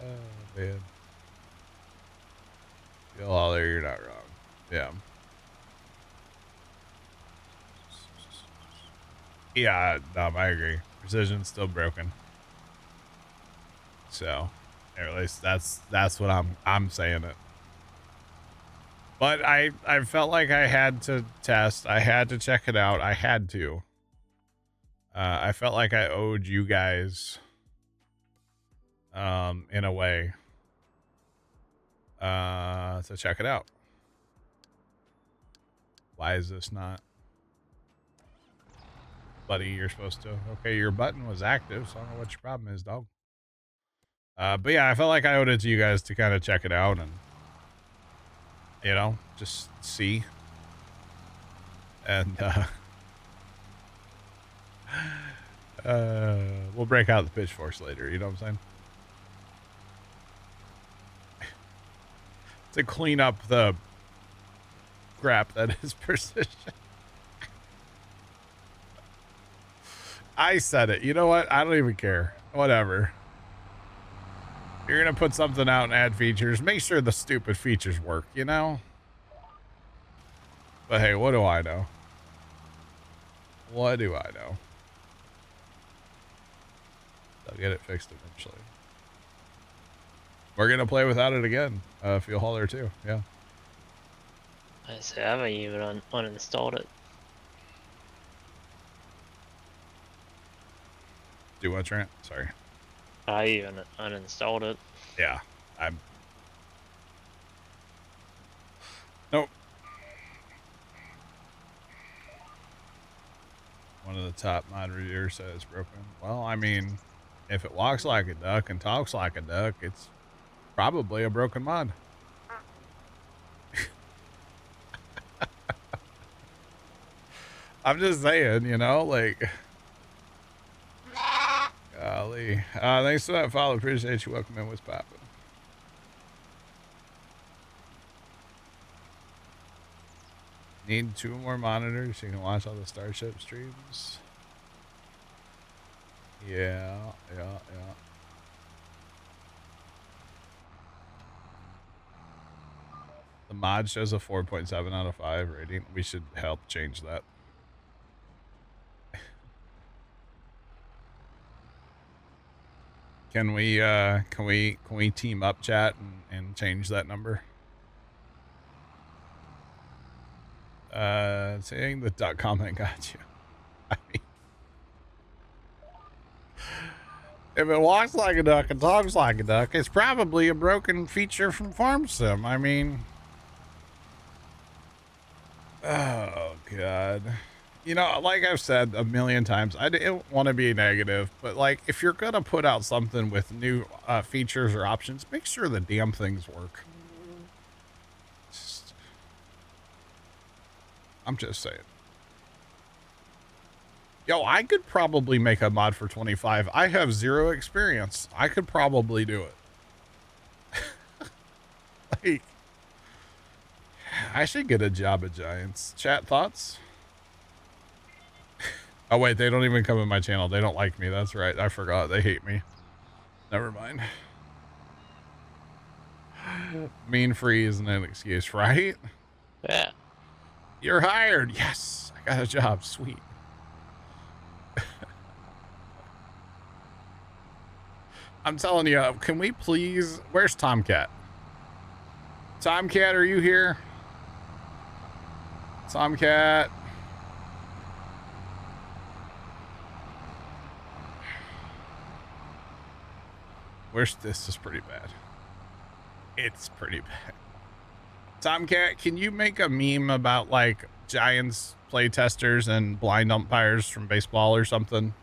Oh, man. Oh, there, you're not wrong. Yeah. Yeah, no, I agree. Precision's still broken. So, at least that's what I'm saying it. But I felt like I had to test. I had to check it out. I had to. I felt like I owed you guys, in a way, to check it out. Why is this not? Buddy, you're supposed to. Okay, your button was active, so I don't know what your problem is, dog. But yeah, I felt like I owed it to you guys to kind of check it out and, you know, just see. And, we'll break out the pitchforks later, you know what I'm saying? To clean up the crap that is precision. I said it. You know what? I don't even care. Whatever. You're going to put something out and add features. Make sure the stupid features work, you know? But hey, what do I know? What do I know? They'll get it fixed eventually. We're going to play without it again. Fuel hauler too. Yeah. I say I haven't even uninstalled it. Do what, Trent? Sorry. I even uninstalled it. Yeah. I'm. Nope. One of the top mod reviewers said it's broken. Well, I mean, if it walks like a duck and talks like a duck, it's probably a broken mod. I'm just saying, you know, like, golly. Thanks for that follow. Appreciate you. Welcome in. What's poppin'? Need 2 more monitors so you can watch all the Starship streams. Yeah. The mod shows a 4.7 out of 5 rating. We should help change that. Can we team up, chat, and change that number? Saying the duck comment got you. I mean, if it walks like a duck and talks like a duck, it's probably a broken feature from Farm Sim. I mean, oh god. You know, like I've said a million times, I didn't want to be negative, but like, if you're gonna put out something with new features or options, make sure the damn things work. I'm just saying. Yo, I could probably make a mod for 25. I have 0 experience. I could probably do it. Like, I should get a job at Giants. Chat thoughts? Oh, wait, they don't even come in my channel. They don't like me. That's right. I forgot. They hate me. Never mind. Mean free isn't an excuse, right? Yeah. You're hired. Yes. I got a job. Sweet. I'm telling you, can we please... Where's Tomcat? Tomcat, are you here? Tomcat. Where's this? Is pretty bad. It's pretty bad. Tomcat, can you make a meme about like Giants playtesters and blind umpires from baseball or something?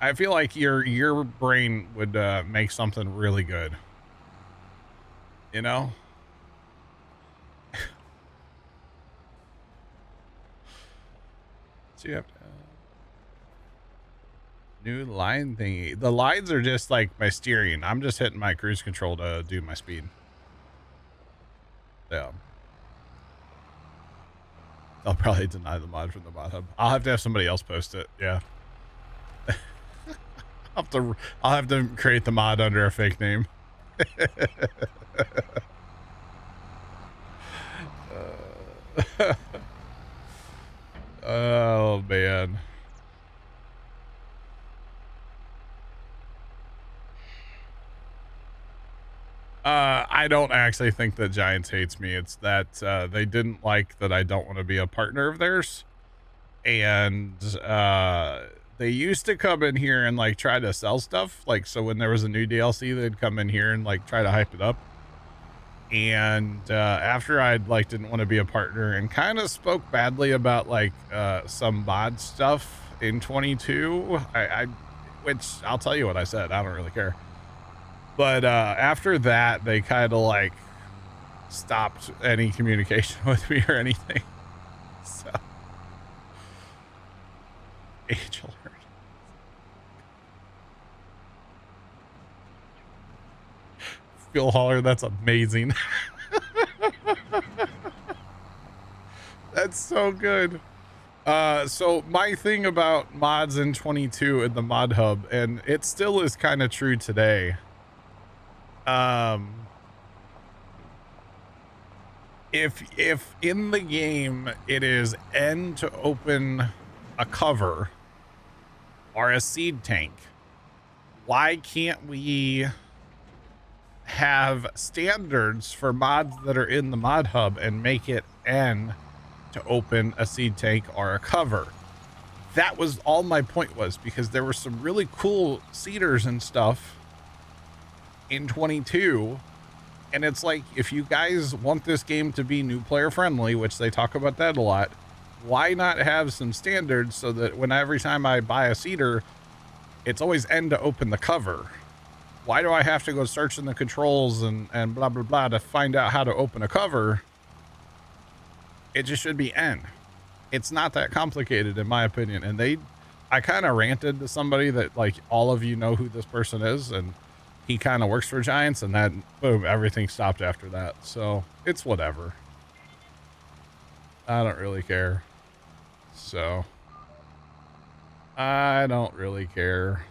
I feel like your brain would make something really good. You know? So you have to, new line thingy. The lines are just like my steering. I'm just hitting my cruise control to do my speed. Yeah. I'll probably deny the mod from the mod hub. I'll have to have somebody else post it. Yeah. I'll have to create the mod under a fake name. Oh man. I don't actually think that Giants hates me. It's that they didn't like that I don't want to be a partner of theirs, and they used to come in here and like try to sell stuff. Like, so when there was a new DLC, they'd come in here and like try to hype it up. And after I like didn't want to be a partner and kind of spoke badly about like some mod stuff in 22, which I'll tell you what I said. I don't really care. But after that, they kind of like stopped any communication with me or anything. So, age alert. Phil Holler, that's amazing. That's so good. So my thing about mods in 22 in the mod hub, and it still is kind of true today. If in the game it is N to open a cover or a seed tank, why can't we have standards for mods that are in the mod hub and make it N to open a seed tank or a cover? That was all my point was, because there were some really cool seeders and stuff in 22. And it's like, if you guys want this game to be new player friendly, which they talk about that a lot, why not have some standards so that every time I buy a seeder, it's always N to open the cover? Why do I have to go search in the controls and blah, blah, blah to find out how to open a cover? It just should be N. It's not that complicated, in my opinion. And I kind of ranted to somebody that, like, all of you know who this person is, and he kind of works for Giants, and then boom, everything stopped after that. So it's whatever. I don't really care. So I don't really care.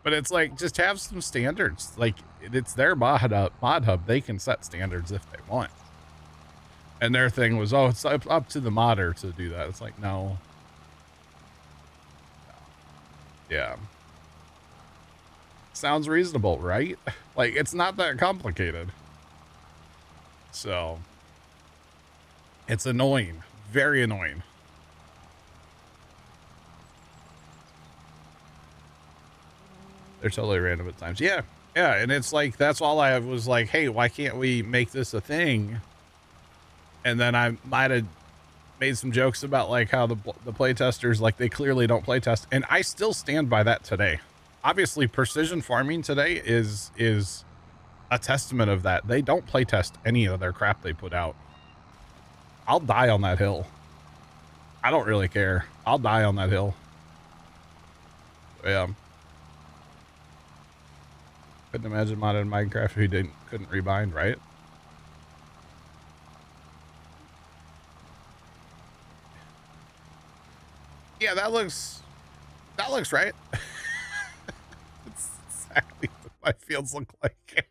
But it's like, just have some standards. Like, it's their mod hub. They can set standards if they want. And their thing was, oh, it's up to the modder to do that. It's like, no. Yeah. Sounds reasonable, right? Like, it's not that complicated. So it's annoying. Very annoying. They're totally random at times. Yeah. Yeah. And it's like, that's all I was like, hey, why can't we make this a thing? And then I might have made some jokes about like how the playtesters, like, they clearly don't playtest. And I still stand by that today. Obviously, precision farming today is a testament of that. They don't playtest any of their crap they put out. I'll die on that hill. I don't really care. I'll die on that hill. Yeah. Couldn't imagine modding Minecraft if he couldn't rebind, right? Yeah, that looks right. It's exactly what my fields look like.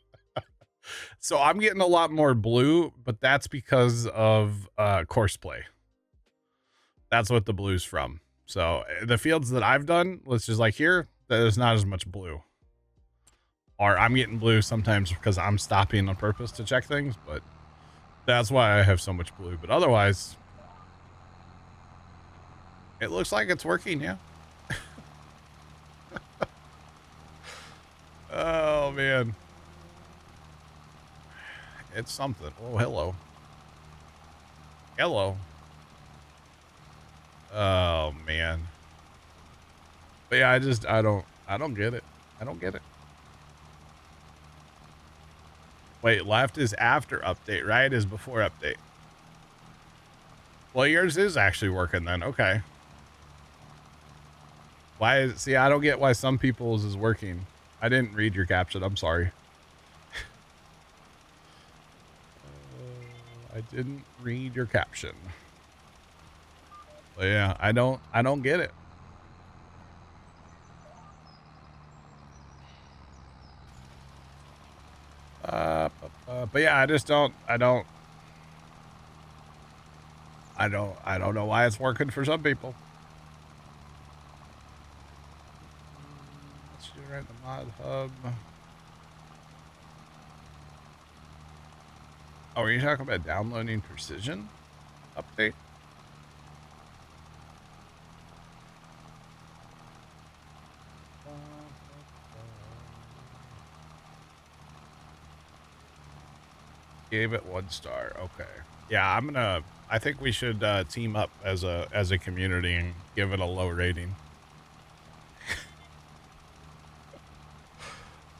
So I'm getting a lot more blue, but that's because of course play. That's what the blue's from. So the fields that I've done, let's just like here, there's not as much blue. Or I'm getting blue sometimes because I'm stopping on purpose to check things, but that's why I have so much blue. But otherwise, it looks like it's working, yeah. Oh, man. It's something. Oh, hello. Hello. Oh, man. But yeah, I don't get it. I don't get it. Wait, left is after update, right is before update. Well, yours is actually working then. Okay. Why is, see, I don't get why some people's is working. I didn't read your caption. I'm sorry. I didn't read your caption. But yeah, I don't get it. But yeah, I just don't know why it's working for some people. Let's do right in the mod hub. Oh, are you talking about downloading precision update? Gave it 1 star. Okay. Yeah, I think we should team up as a community and give it a low rating.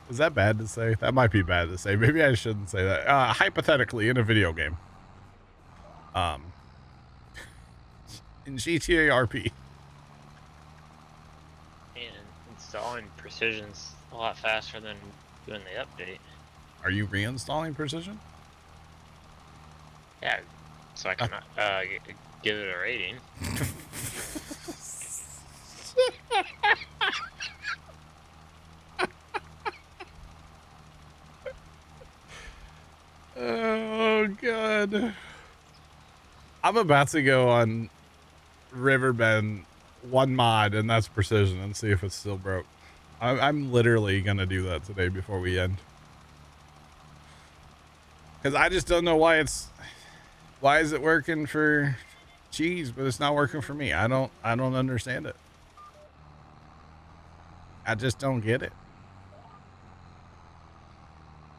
Is that bad to say? That might be bad to say. Maybe I shouldn't say that. Hypothetically, in a video game. In GTA RP. And installing Precision's a lot faster than doing the update. Are you reinstalling Precision? Yeah, so I can give it a rating. Oh, God. I'm about to go on Riverbend 1 mod, and that's Precision, and see if it's still broke. I'm literally going to do that today before we end. Because I just don't know why why is it working for Cheese, but it's not working for me? I don't understand it. I just don't get it.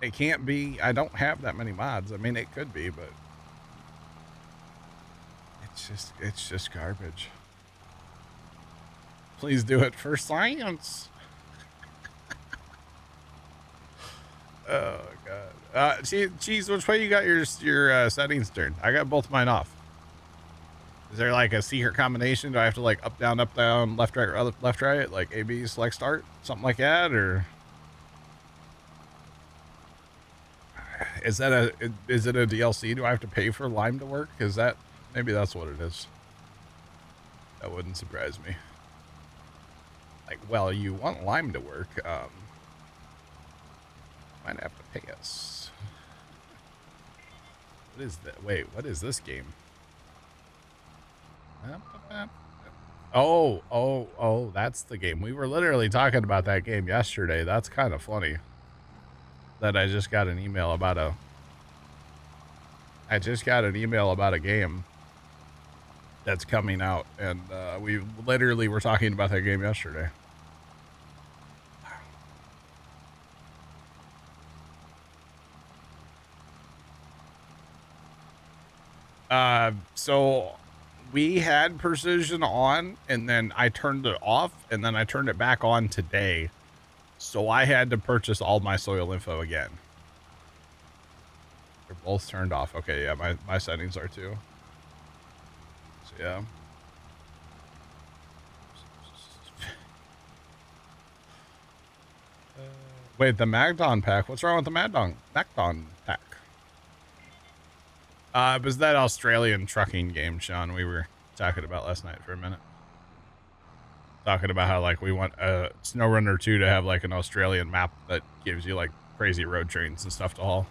It can't be. I don't have that many mods. I mean, it could be, but it's just garbage. Please do it for science. Oh God. Cheese, which way you got your settings turned? I got both mine off. Is there like a secret combination? Do I have to like up, down, left, right, like AB select start, something like that, or is it a DLC? Do I have to pay for Lime to work? Is that maybe that's what it is? That wouldn't surprise me. Like, well, you want Lime to work, might have to pay us. What is that? Wait, what is this game? Oh, that's the game. We were literally talking about that game yesterday. That's kind of funny that I just got an email about a game that's coming out, and we literally were talking about that game yesterday. So we had Precision on, and then I turned it off, and then I turned it back on today. So I had to purchase all my soil info again. They're both turned off. Okay, yeah, my settings are too. So yeah. Wait, the Magdon pack? What's wrong with the Magdon pack? It was that Australian trucking game, Sean, we were talking about last night for a minute. Talking about how, like, we want SnowRunner 2 to have, like, an Australian map that gives you, like, crazy road trains and stuff to haul.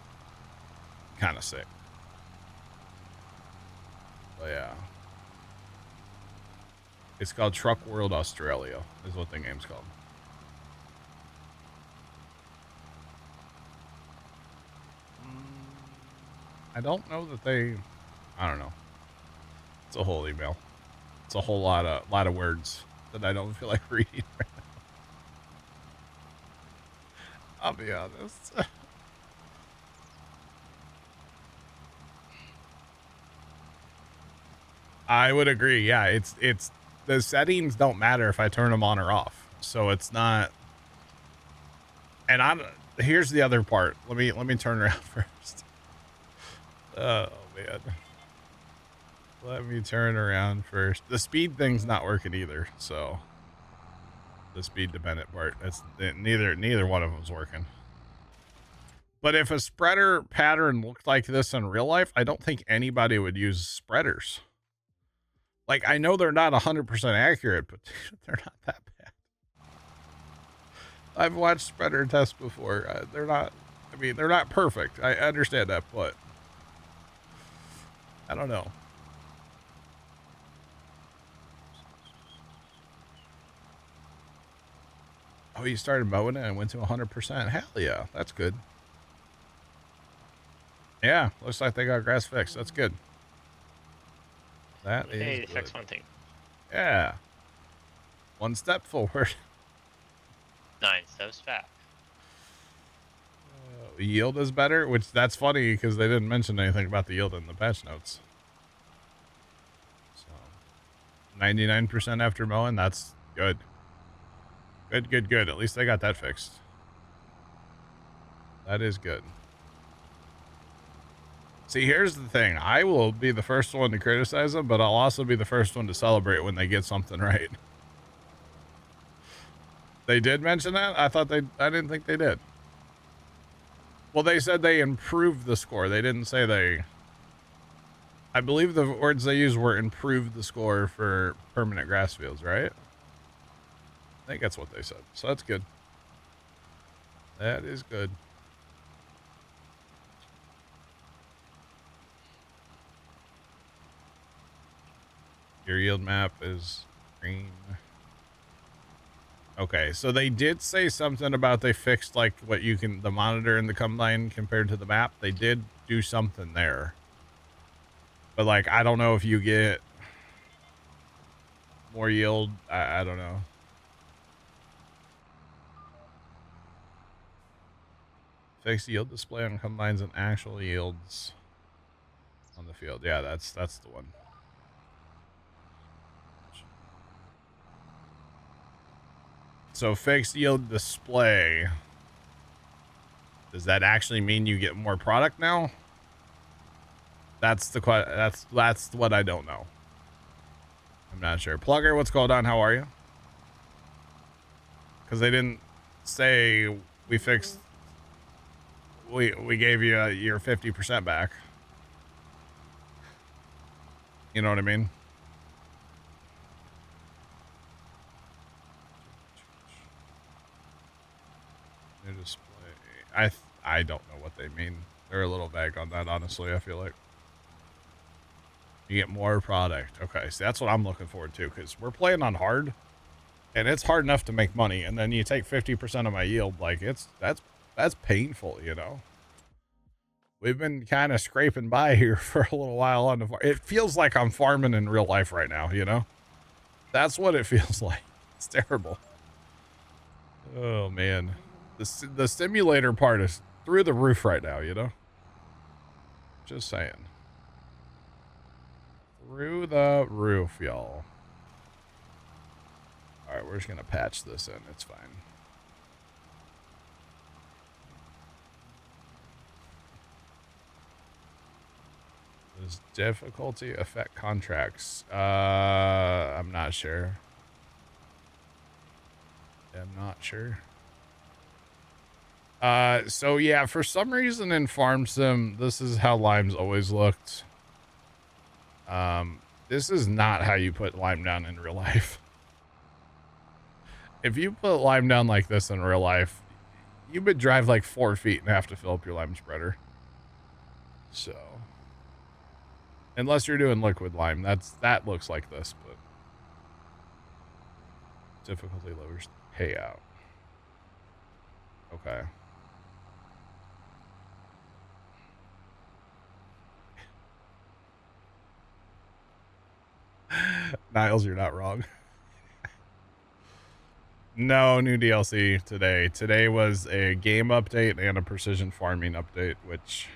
Kind of sick. But, yeah. It's called Truck World Australia, is what the game's called. I don't know that I don't know. It's a whole email. It's a whole lot of words that I don't feel like reading right now. I'll be honest. I would agree. Yeah, it's the settings don't matter if I turn them on or off. So it's not. And here's the other part. Let me turn around first. Oh man. Let me turn around first. The speed thing's not working either, so the speed dependent part. Neither one of them's working. But if a spreader pattern looked like this in real life, I don't think anybody would use spreaders. Like, I know they're not 100% accurate, but they're not that bad. I've watched spreader tests before. They're not perfect. I understand that, but I don't know. Oh, you started mowing it and went to 100%. Hell yeah, that's good. Yeah, looks like they got grass fixed. That's good. That is Hey, good. fix one thing. Yeah. One step forward. 9 steps back. Oh yield is better, which that's funny because they didn't mention anything about the yield in the patch notes. So 99% after mowing, that's good. Good. At least they got that fixed. That is good. See, here's the thing. I will be the first one to criticize them, but I'll also be the first one to celebrate when they get something right. They did mention that? I didn't think they did. Well, they said they improved the score. They didn't say they... I believe the words they used were improved the score for permanent grass fields, right? I think that's what they said. So that's good. That is good. Your yield map is green. Okay, so they did say something about they fixed like what you can, the monitor in the combine compared to the map. They did do something there. But like, I don't know if you get more yield. I don't know. Fix yield display on combines and actual yields on the field. Yeah, that's the one. So fixed yield display. Does that actually mean you get more product now? That's the that's what I don't know. I'm not sure. Plugger, what's going on? How are you? Because they didn't say we fixed. We gave you your 50% back. You know what I mean? New display. I don't know what they mean. They're a little vague on that, honestly. I feel like you get more product. Okay, so that's what I'm looking forward to because we're playing on hard, and it's hard enough to make money, and then you take 50% of my yield. Like that's painful, you know. We've been kind of scraping by here for a little while on the farm. It feels like I'm farming in real life right now, you know? That's what it feels like. It's terrible. Oh, man. The simulator part is through the roof right now, you know? Just saying. Through the roof, y'all. All right, we're just going to patch this in. It's fine. Does difficulty affect contracts? I'm not sure. I'm not sure. So yeah, for some reason in Farm Sim, this is how limes always looked. This is not how you put lime down in real life. If you put lime down like this in real life, you would drive like 4 feet and have to fill up your lime spreader. So, unless you're doing liquid lime, that looks like this, but difficulty lowers payout. Okay. Niles, you're not wrong. No new DLC today. Today was a game update and a precision farming update, which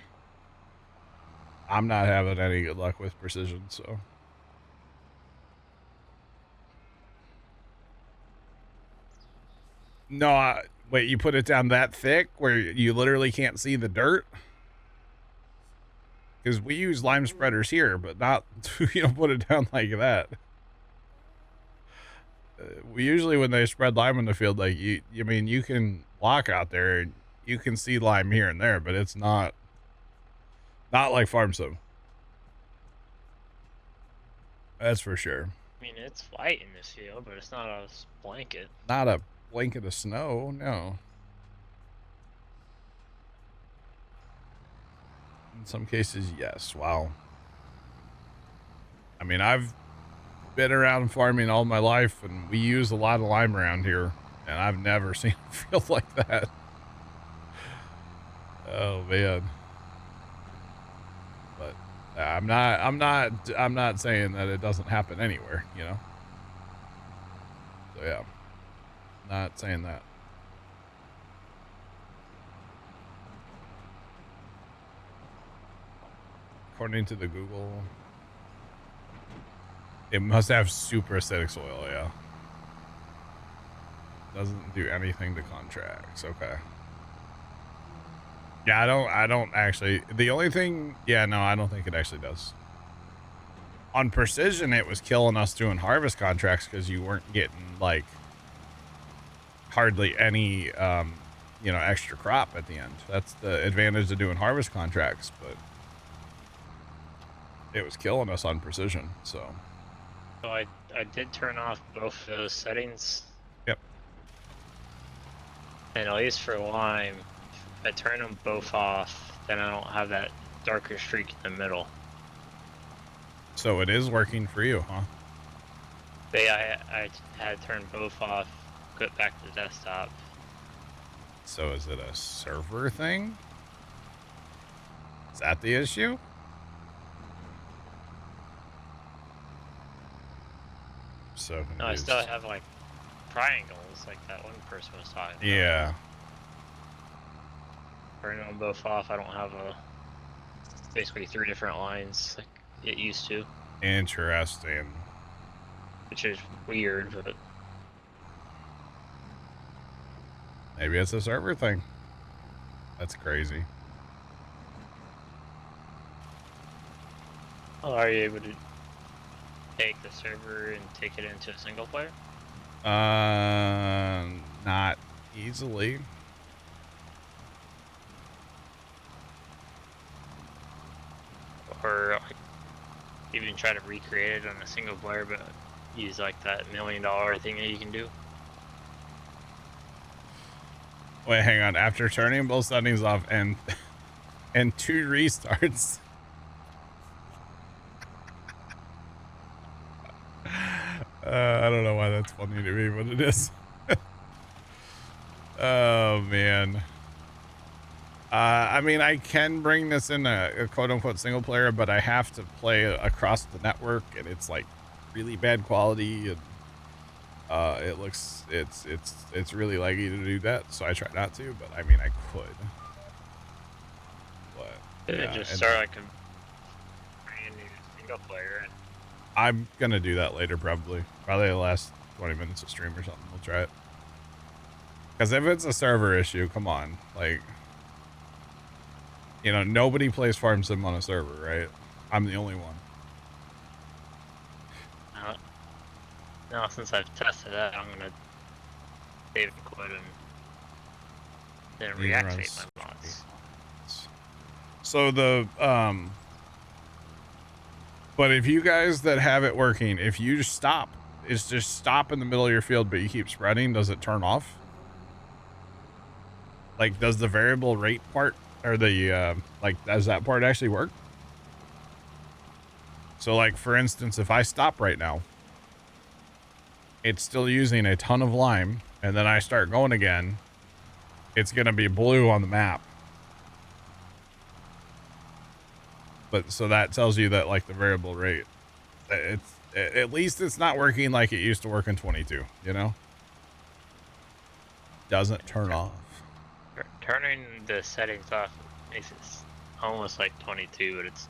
I'm not having any good luck with precision, so. No, wait, you put it down that thick where you literally can't see the dirt? Because we use lime spreaders here, but not, you don't put it down like that. We usually, when they spread lime in the field, like you mean, you can walk out there and you can see lime here and there, but it's not like Farm Sim. That's for sure. I mean, it's white in this field, but it's not a blanket. Not a blanket of snow, no. In some cases, yes. Wow. I mean, I've been around farming all my life, and we use a lot of lime around here, and I've never seen a field like that. Oh man. But I'm not saying that it doesn't happen anywhere, you know. So yeah, not saying that. according to the Google. It must have super acidic soil, yeah. Doesn't do anything to contracts. Okay. Yeah, I don't actually. The only thing, yeah, no, I don't think it actually does. On precision, it was killing us doing harvest contracts because you weren't getting like hardly any, you know, extra crop at the end. That's the advantage of doing harvest contracts, but it was killing us on precision. So I did turn off both those settings. Yep. And at least for lime, if I turn them both off, then I don't have that darker streak in the middle. So it is working for you, huh? I had turned both off, put back to the desktop. So is it a server thing? Is that the issue? So No, I still have like triangles like that one person was talking about. Yeah. Turning them both off, I don't have basically 3 different lines like it used to. Interesting. Which is weird, but maybe it's a server thing. That's crazy. Oh, are you able to take the server and take it into a single player? Not easily. Or like, even try to recreate it on a single player, but use like that $1 million thing that you can do. Wait, hang on. After turning both settings off and 2 restarts. I don't know why that's funny to me, but it is. Oh man. I mean, I can bring this in a quote-unquote single player, but I have to play across the network, and it's like really bad quality, and it looks it's really laggy to do that. So I try not to, but I mean, I could. But Yeah, just start like a brand new single player. And I'm gonna do that later, probably the last 20 minutes of stream or something. We'll try it. Because if it's a server issue, come on, like. You know, nobody plays Farm Sim on a server, right? I'm the only one. Now, since I've tested that, I'm gonna save and quit and then reactivate my mods. So the but if you guys that have it working, if you just stop, it's just stop in the middle of your field, but you keep spreading, does it turn off? Like, does the variable rate part? Or the, like, does that part actually work? So, like, for instance, if I stop right now, it's still using a ton of lime, and then I start going again, it's going to be blue on the map. But, so that tells you that, like, the variable rate, it's, at least it's not working like it used to work in 22, you know? Doesn't turn off. Turning the settings off makes it almost like 22, but it's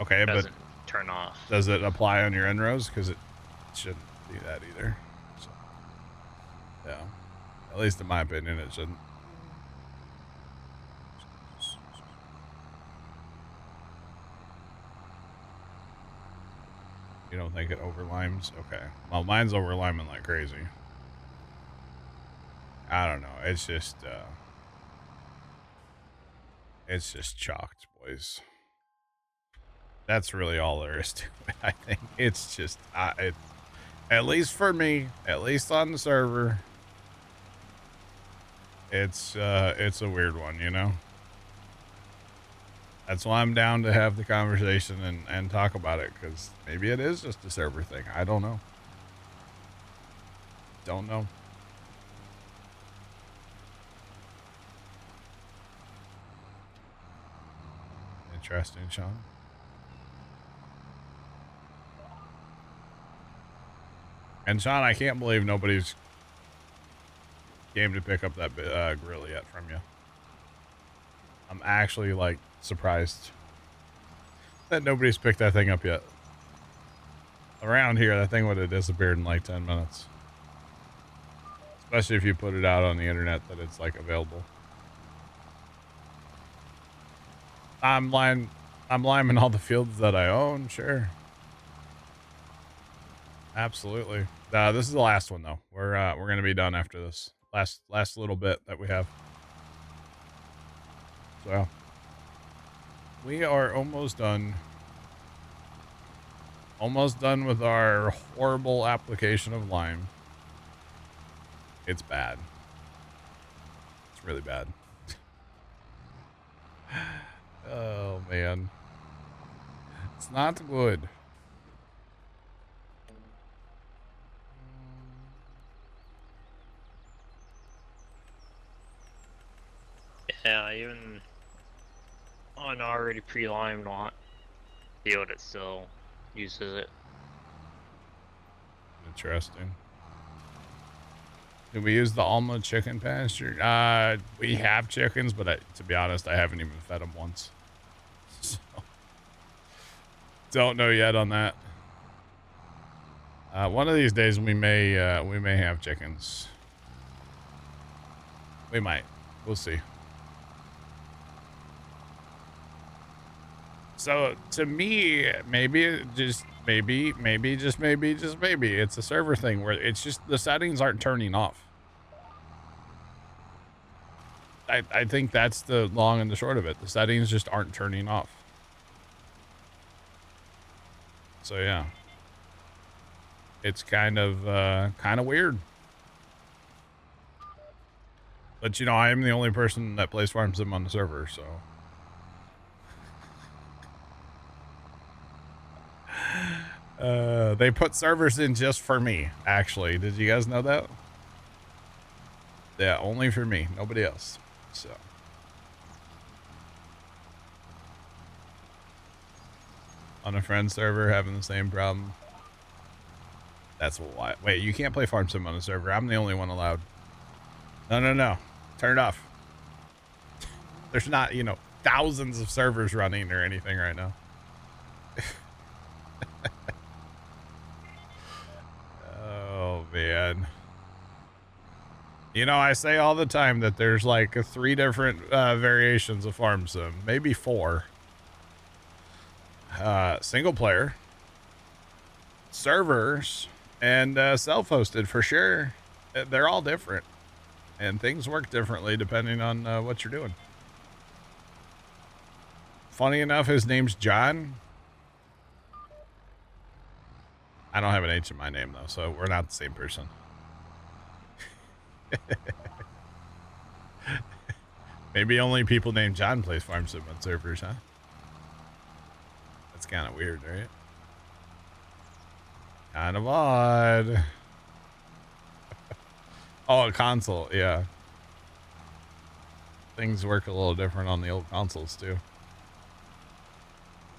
okay, doesn't turn off. Does it apply on your end rows? Because it shouldn't do that either. So, yeah, at least in my opinion, it shouldn't. You don't think it overlimes? Okay. Well, mine's overliming like crazy. I don't know. It's just chalked, boys. That's really all there is to it. I think it's just, it's, at least for me, at least on the server, it's a weird one, you know? That's why I'm down to have the conversation and talk about it, because maybe it is just a server thing. I don't know. Don't know. Interesting, Sean. And Sean, I can't believe nobody's came to pick up that grill yet from you. I'm actually like surprised. Nobody's picked that thing up yet. Around here, that thing would have disappeared in like 10 minutes. Especially if you put it out on the internet that it's like available. I'm liming all the fields that I own, sure. Absolutely. This is the last one though. We're gonna be done after this. Last little bit that we have. So we are almost done. Almost done with our horrible application of lime. It's bad. It's really bad. Oh man. It's not good. Yeah, even on already pre-limed lot field, it still uses it. Interesting. Did we use the Alma chicken pasture? We have chickens, but to be honest, I haven't even fed them once. So, don't know yet on that. One of these days we may have chickens. We might. We'll see. So to me, maybe it's a server thing where it's just the settings aren't turning off. I think that's the long and the short of it. The settings just aren't turning off. So yeah, it's kind of weird. But you know, I am the only person that plays Farm Sim on the server, so. They put servers in just for me, actually. Did you guys know that? Yeah, only for me, nobody else. So. On a friend server, having the same problem. That's why. Wait, you can't play Farm Sim on a server. I'm the only one allowed. No. Turn it off. There's not, you know, thousands of servers running or anything right now. Oh, man. You know, I say all the time that there's like 3 different variations of Farm Sim. Maybe 4. Single player. Servers. And self-hosted for sure. They're all different. And things work differently depending on what you're doing. Funny enough, his name's John. I don't have an H in my name, though, so we're not the same person. Maybe only people named John plays Farm Sim on servers, huh? That's kind of weird, right? Kind of odd. Oh, a console, yeah. Things work a little different on the old consoles, too.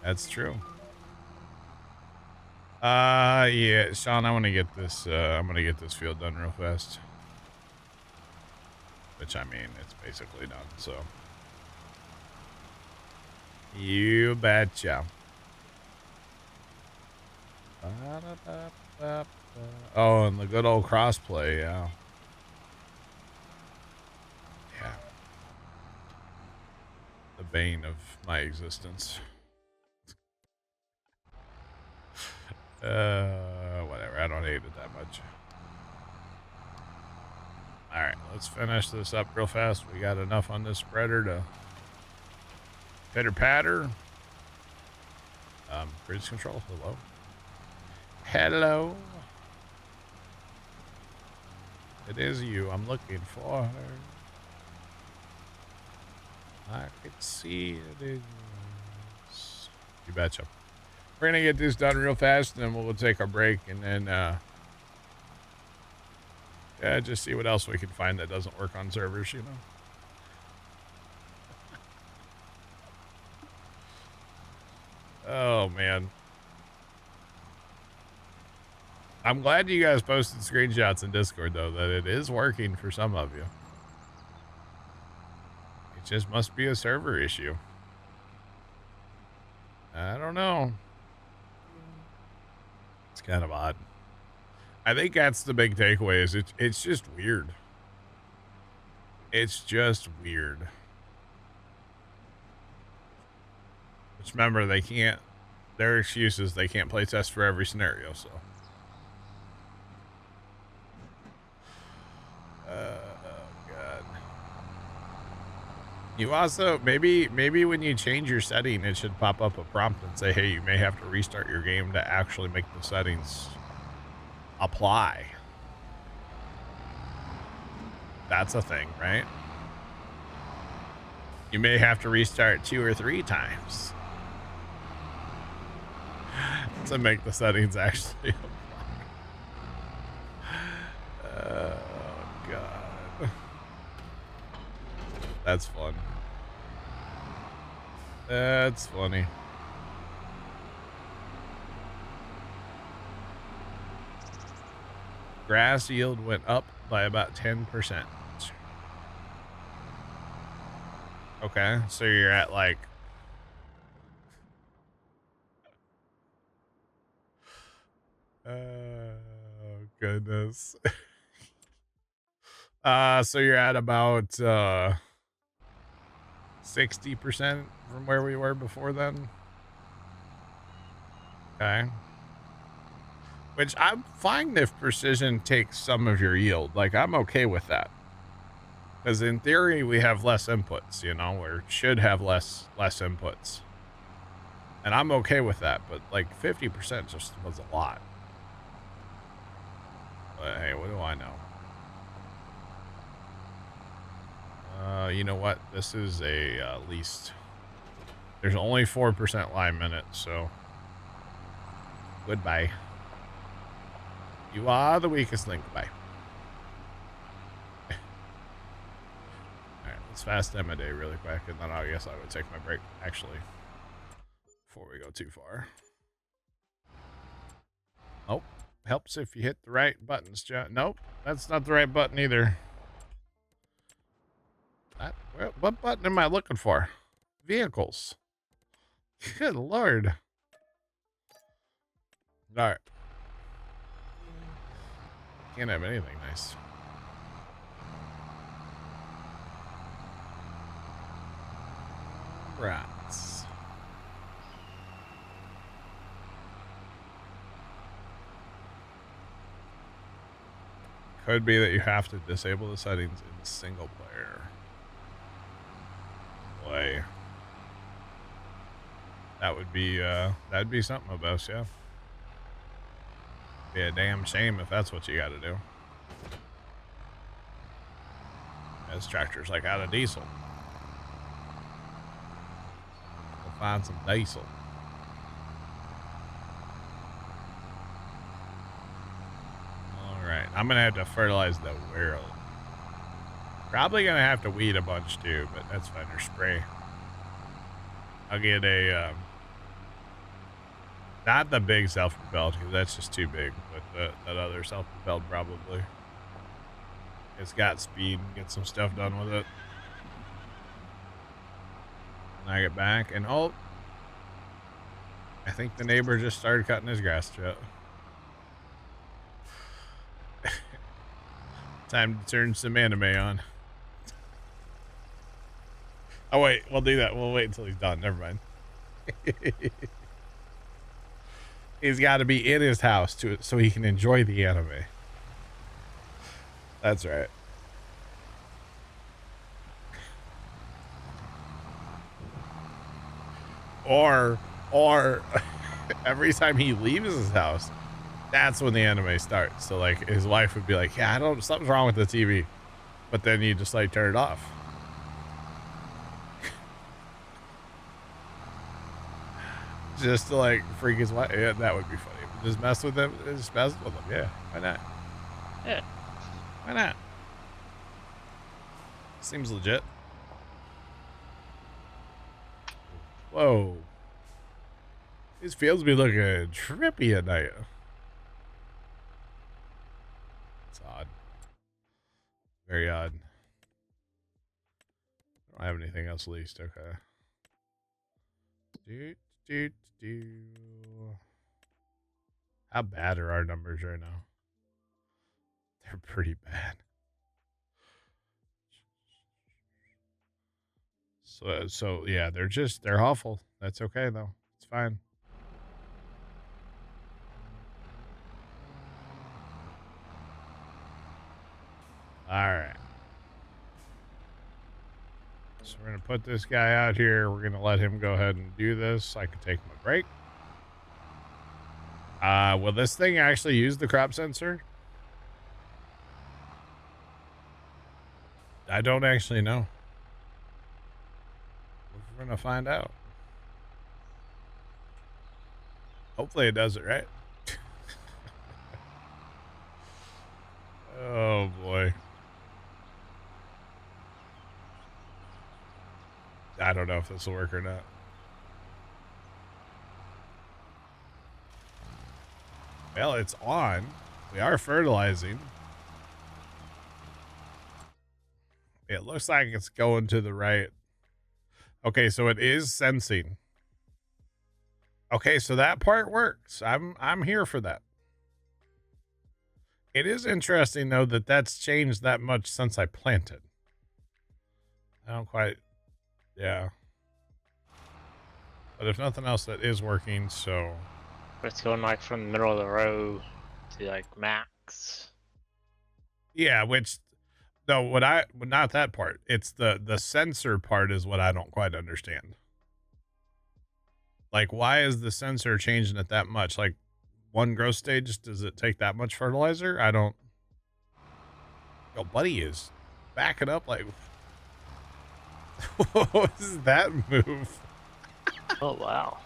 That's true. Yeah, Sean, I want to get this, I'm going to get this field done real fast. Which, I mean, it's basically done, so. You betcha. Oh, and the good old crossplay, yeah. Yeah. The bane of my existence. Whatever, I don't hate it that much. Alright, let's finish this up real fast. We got enough on this spreader to pitter patter. Cruise control, hello. Hello. It is you I'm looking for her. I could see it is. You betcha. We're gonna get this done real fast, and then we'll take our break, and then yeah, just see what else we can find that doesn't work on servers, you know. Oh man, I'm glad you guys posted screenshots in Discord though, that it is working for some of you. It just must be a server issue. I don't know. It's kind of odd. I think that's the big takeaway is it's just weird. It's just weird. Just remember, they can't, their excuse is they can't play test for every scenario, so. Oh, God. You also, maybe when you change your setting, it should pop up a prompt and say, hey, you may have to restart your game to actually make the settings apply. That's a thing, right? You may have to restart 2 or 3 times to make the settings actually apply. Oh, God. That's fun. That's funny. Grass yield went up by about 10%. Okay, so you're at like... Oh, goodness. So you're at about 60% from where we were before then. Okay. Which I'm fine if precision takes some of your yield. Like, I'm okay with that. Because in theory, we have less inputs, you know, or should have less inputs. And I'm okay with that, but like 50% just was a lot. But hey, what do I know? You know what? This is a least. There's only 4% lime in it, so goodbye. You are the weakest link. Bye. Alright, let's fast Emma Day really quick, and then I guess I would take my break, actually, before we go too far. Oh, helps if you hit the right buttons, John. Nope, that's not the right button either. What button am I looking for? Vehicles. Good lord. Alright. Can't have anything nice. Rats. Could be that you have to disable the settings in single player. Boy. That'd be something of us, yeah. Be a damn shame if that's what you gotta do. This tractor's like out of diesel. We'll find some diesel. Alright, I'm gonna have to fertilize the world. Probably gonna have to weed a bunch too, but that's fine, or spray. I'll get a, not the big self-propelled, because that's just too big, but that other self-propelled probably. It's got speed and get some stuff done with it. And I get back, and oh, I think the neighbor just started cutting his grass. Time to turn some anime on. Oh wait, we'll do that. We'll wait until he's done. Never mind. He's got to be in his house so he can enjoy the anime. That's right. Or every time he leaves his house, that's when the anime starts. So like his wife would be like, yeah, something's wrong with the TV. But then you just like turn it off. Just to like freak his wife. Yeah, that would be funny. Just mess with him. Just mess with him. Yeah, why not? Yeah. Why not? Seems legit. Whoa. These fields be looking trippy at night. It's odd. Very odd. I don't have anything else leased. Okay. Dude. How bad are our numbers right now? They're pretty bad. So yeah, they're awful. That's okay though. It's fine. All right. So we're gonna put this guy out here. We're gonna let him go ahead and do this. I can take my break. Will this thing actually use the crop sensor? I don't actually know. We're gonna find out. Hopefully it does it right. Oh boy. I don't know if this will work or not. Well, it's on. We are fertilizing. It looks like it's going to the right. Okay, so it is sensing. Okay, so that part works. I'm here for that. It is interesting though that that's changed that much since I planted. I don't quite, yeah. But if nothing else, that is working. So It's going like from the middle of the row to like max. yeah, which no, not that part. It's the sensor part is what I don't quite understand. Like, why is the sensor changing it that much? Like, one growth stage, does it take that much fertilizer? I don't. Yo, buddy is backing up like. What is that move? Oh wow.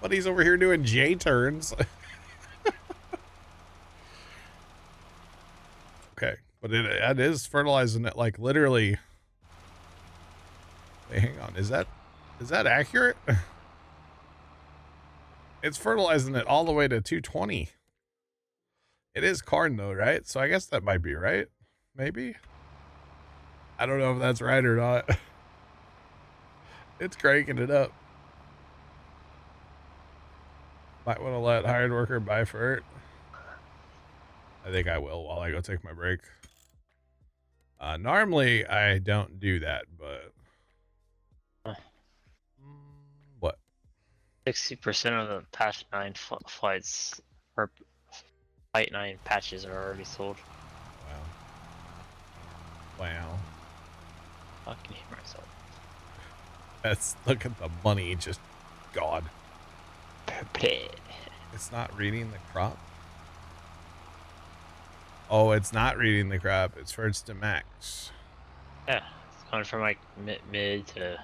Buddy's over here doing J turns. Okay, but it is fertilizing it like literally. Wait, hang on. Is that accurate? It's fertilizing it all the way to 220. It is corn though, right? So I guess that might be right. Maybe. I don't know if that's right or not. It's cranking it up. Might want to let hired worker buy for it. I think I will while I go take my break. Normally I don't do that, but what? 60% of the patch 9 flights or flight 9 patches are already sold. Wow. I can hear myself. Look at the money, just God. Prepare. It's not reading the crop. Oh, it's not reading the crop. It's first to max. Yeah, it's going from like mid to.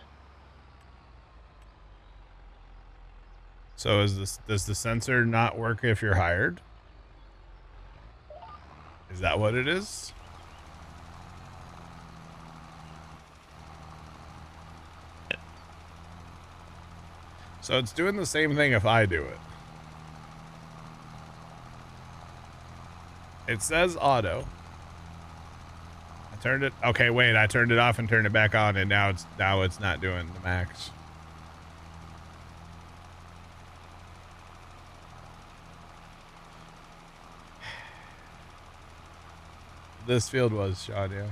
So does the sensor not work if you're hired? Is that what it is? So it's doing the same thing if I do it. It says auto. I turned it. Okay, wait. I turned it off and turned it back on, and now it's not doing the max. This field was Sean, yeah.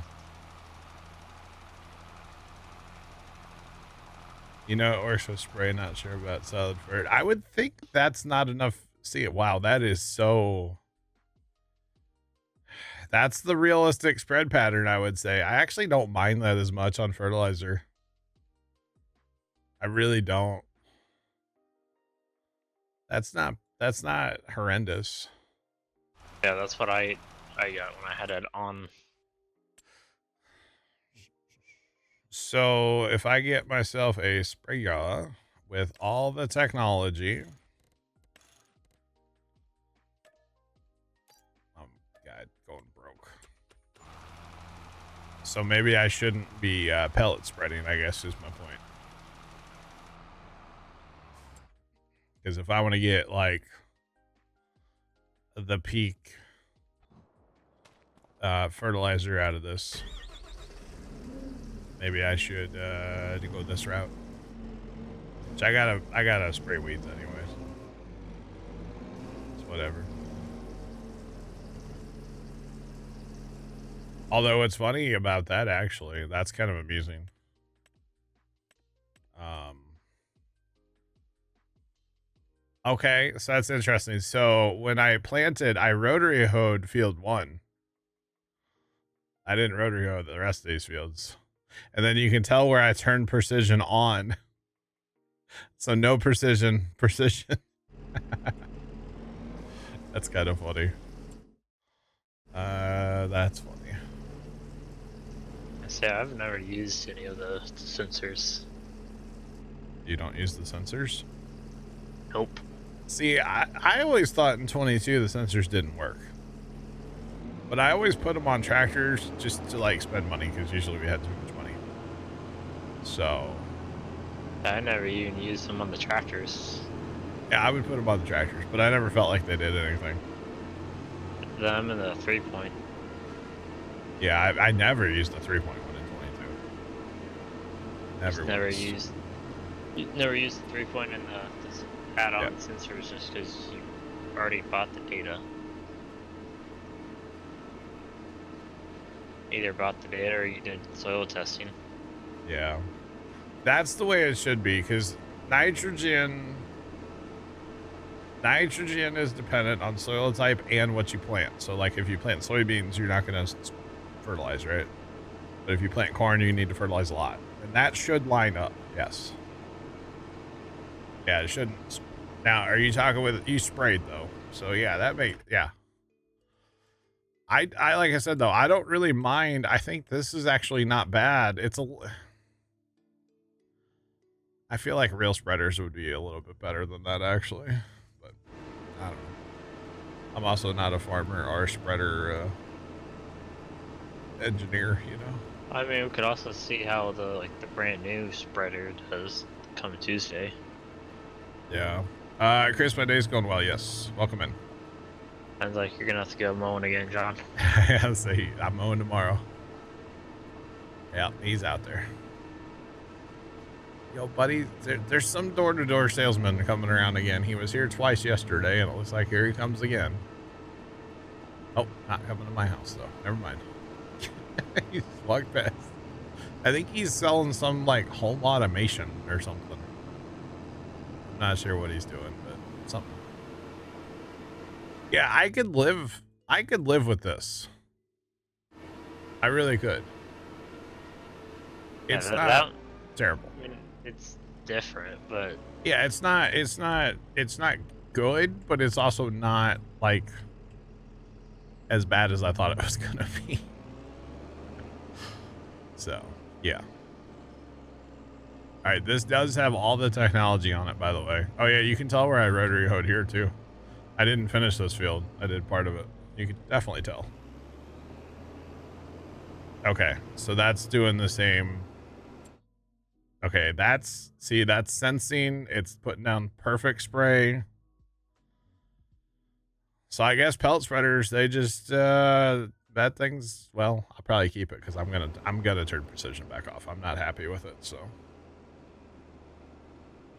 You know, it works with spray. Not sure about solid fert. I would think that's not enough. See it. Wow, that is so. That's the realistic spread pattern, I would say. I actually don't mind that as much on fertilizer. I really don't. That's not horrendous. Yeah, that's what I got when I had it on. So if I get myself a sprayer with all the technology, God, going broke. So maybe I shouldn't be pellet spreading, I guess is my point. Because if I want to get like the peak fertilizer out of this, maybe I should go this route. Which I gotta spray weeds anyways. It's whatever. Although what's funny about that, actually, that's kind of amusing. Okay, so that's interesting. So when I planted, I rotary hoed field 1. I didn't rotary hoe the rest of these fields. And then you can tell where I turned precision on. So no precision. That's kind of funny. That's funny. I say I've never used any of the sensors. You don't use the sensors? Nope. See, I always thought in 22 the sensors didn't work. But I always put them on tractors just to like spend money because usually we had too much money. So. I never even used them on the tractors. Yeah, I would put them on the tractors, but I never felt like they did anything. Them and the 3-point. Yeah, I never used the 3.1 in 22. Never used the 3-point and the add-on sensors just because you already bought the data. Either bought the data or you did soil testing. Yeah. That's the way it should be, because nitrogen is dependent on soil type and what you plant. So like if you plant soybeans, you're not going to fertilize, right? But if you plant corn, you need to fertilize a lot. And that should line up, yes. Yeah, it shouldn't. Now, are you talking with, you sprayed though. So yeah, yeah. I like I said though, I don't really mind. I think this is actually not bad. I feel like real spreaders would be a little bit better than that actually, but I don't know. I'm also not a farmer or a spreader engineer, you know. I mean, we could also see how the brand new spreader does come Tuesday. Yeah. Chris, my day's going well. Yes, welcome in. Sounds like you're gonna have to go mowing again, John. Yeah, see, I'm mowing tomorrow. Yeah, he's out there. Yo, buddy, there's some door-to-door salesman coming around again. He was here twice yesterday, and it looks like here he comes again. Oh, not coming to my house, though. Never mind. He just walked past. I think he's selling some, like, home automation or something. I'm not sure what he's doing, but something. Yeah, I could live with this. I really could. It's not terrible. I mean, it's different, but yeah, it's not good, but it's also not like as bad as I thought it was gonna be. So yeah. All right, this does have all the technology on it, by the way. Oh yeah, you can tell where I rotary hoed here too. I didn't finish this field. I did part of it. You can definitely tell. Okay, so that's doing the same. Okay, that's sensing. It's putting down perfect spray. So I guess pelt spreaders, they just bad things. Well, I'll probably keep it because I'm gonna turn precision back off. I'm not happy with it, so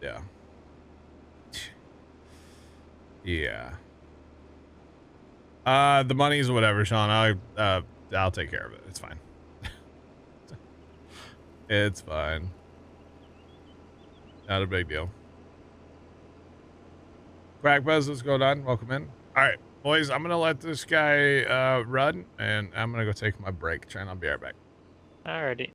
yeah. Yeah. The money's whatever, Sean. I'll take care of it. It's fine. It's fine. Not a big deal. Crack Buzz, what's going on? Welcome in. All right, boys, I'm gonna let this guy run, and I'm gonna go take my break. Try and I'll be right back. alrighty.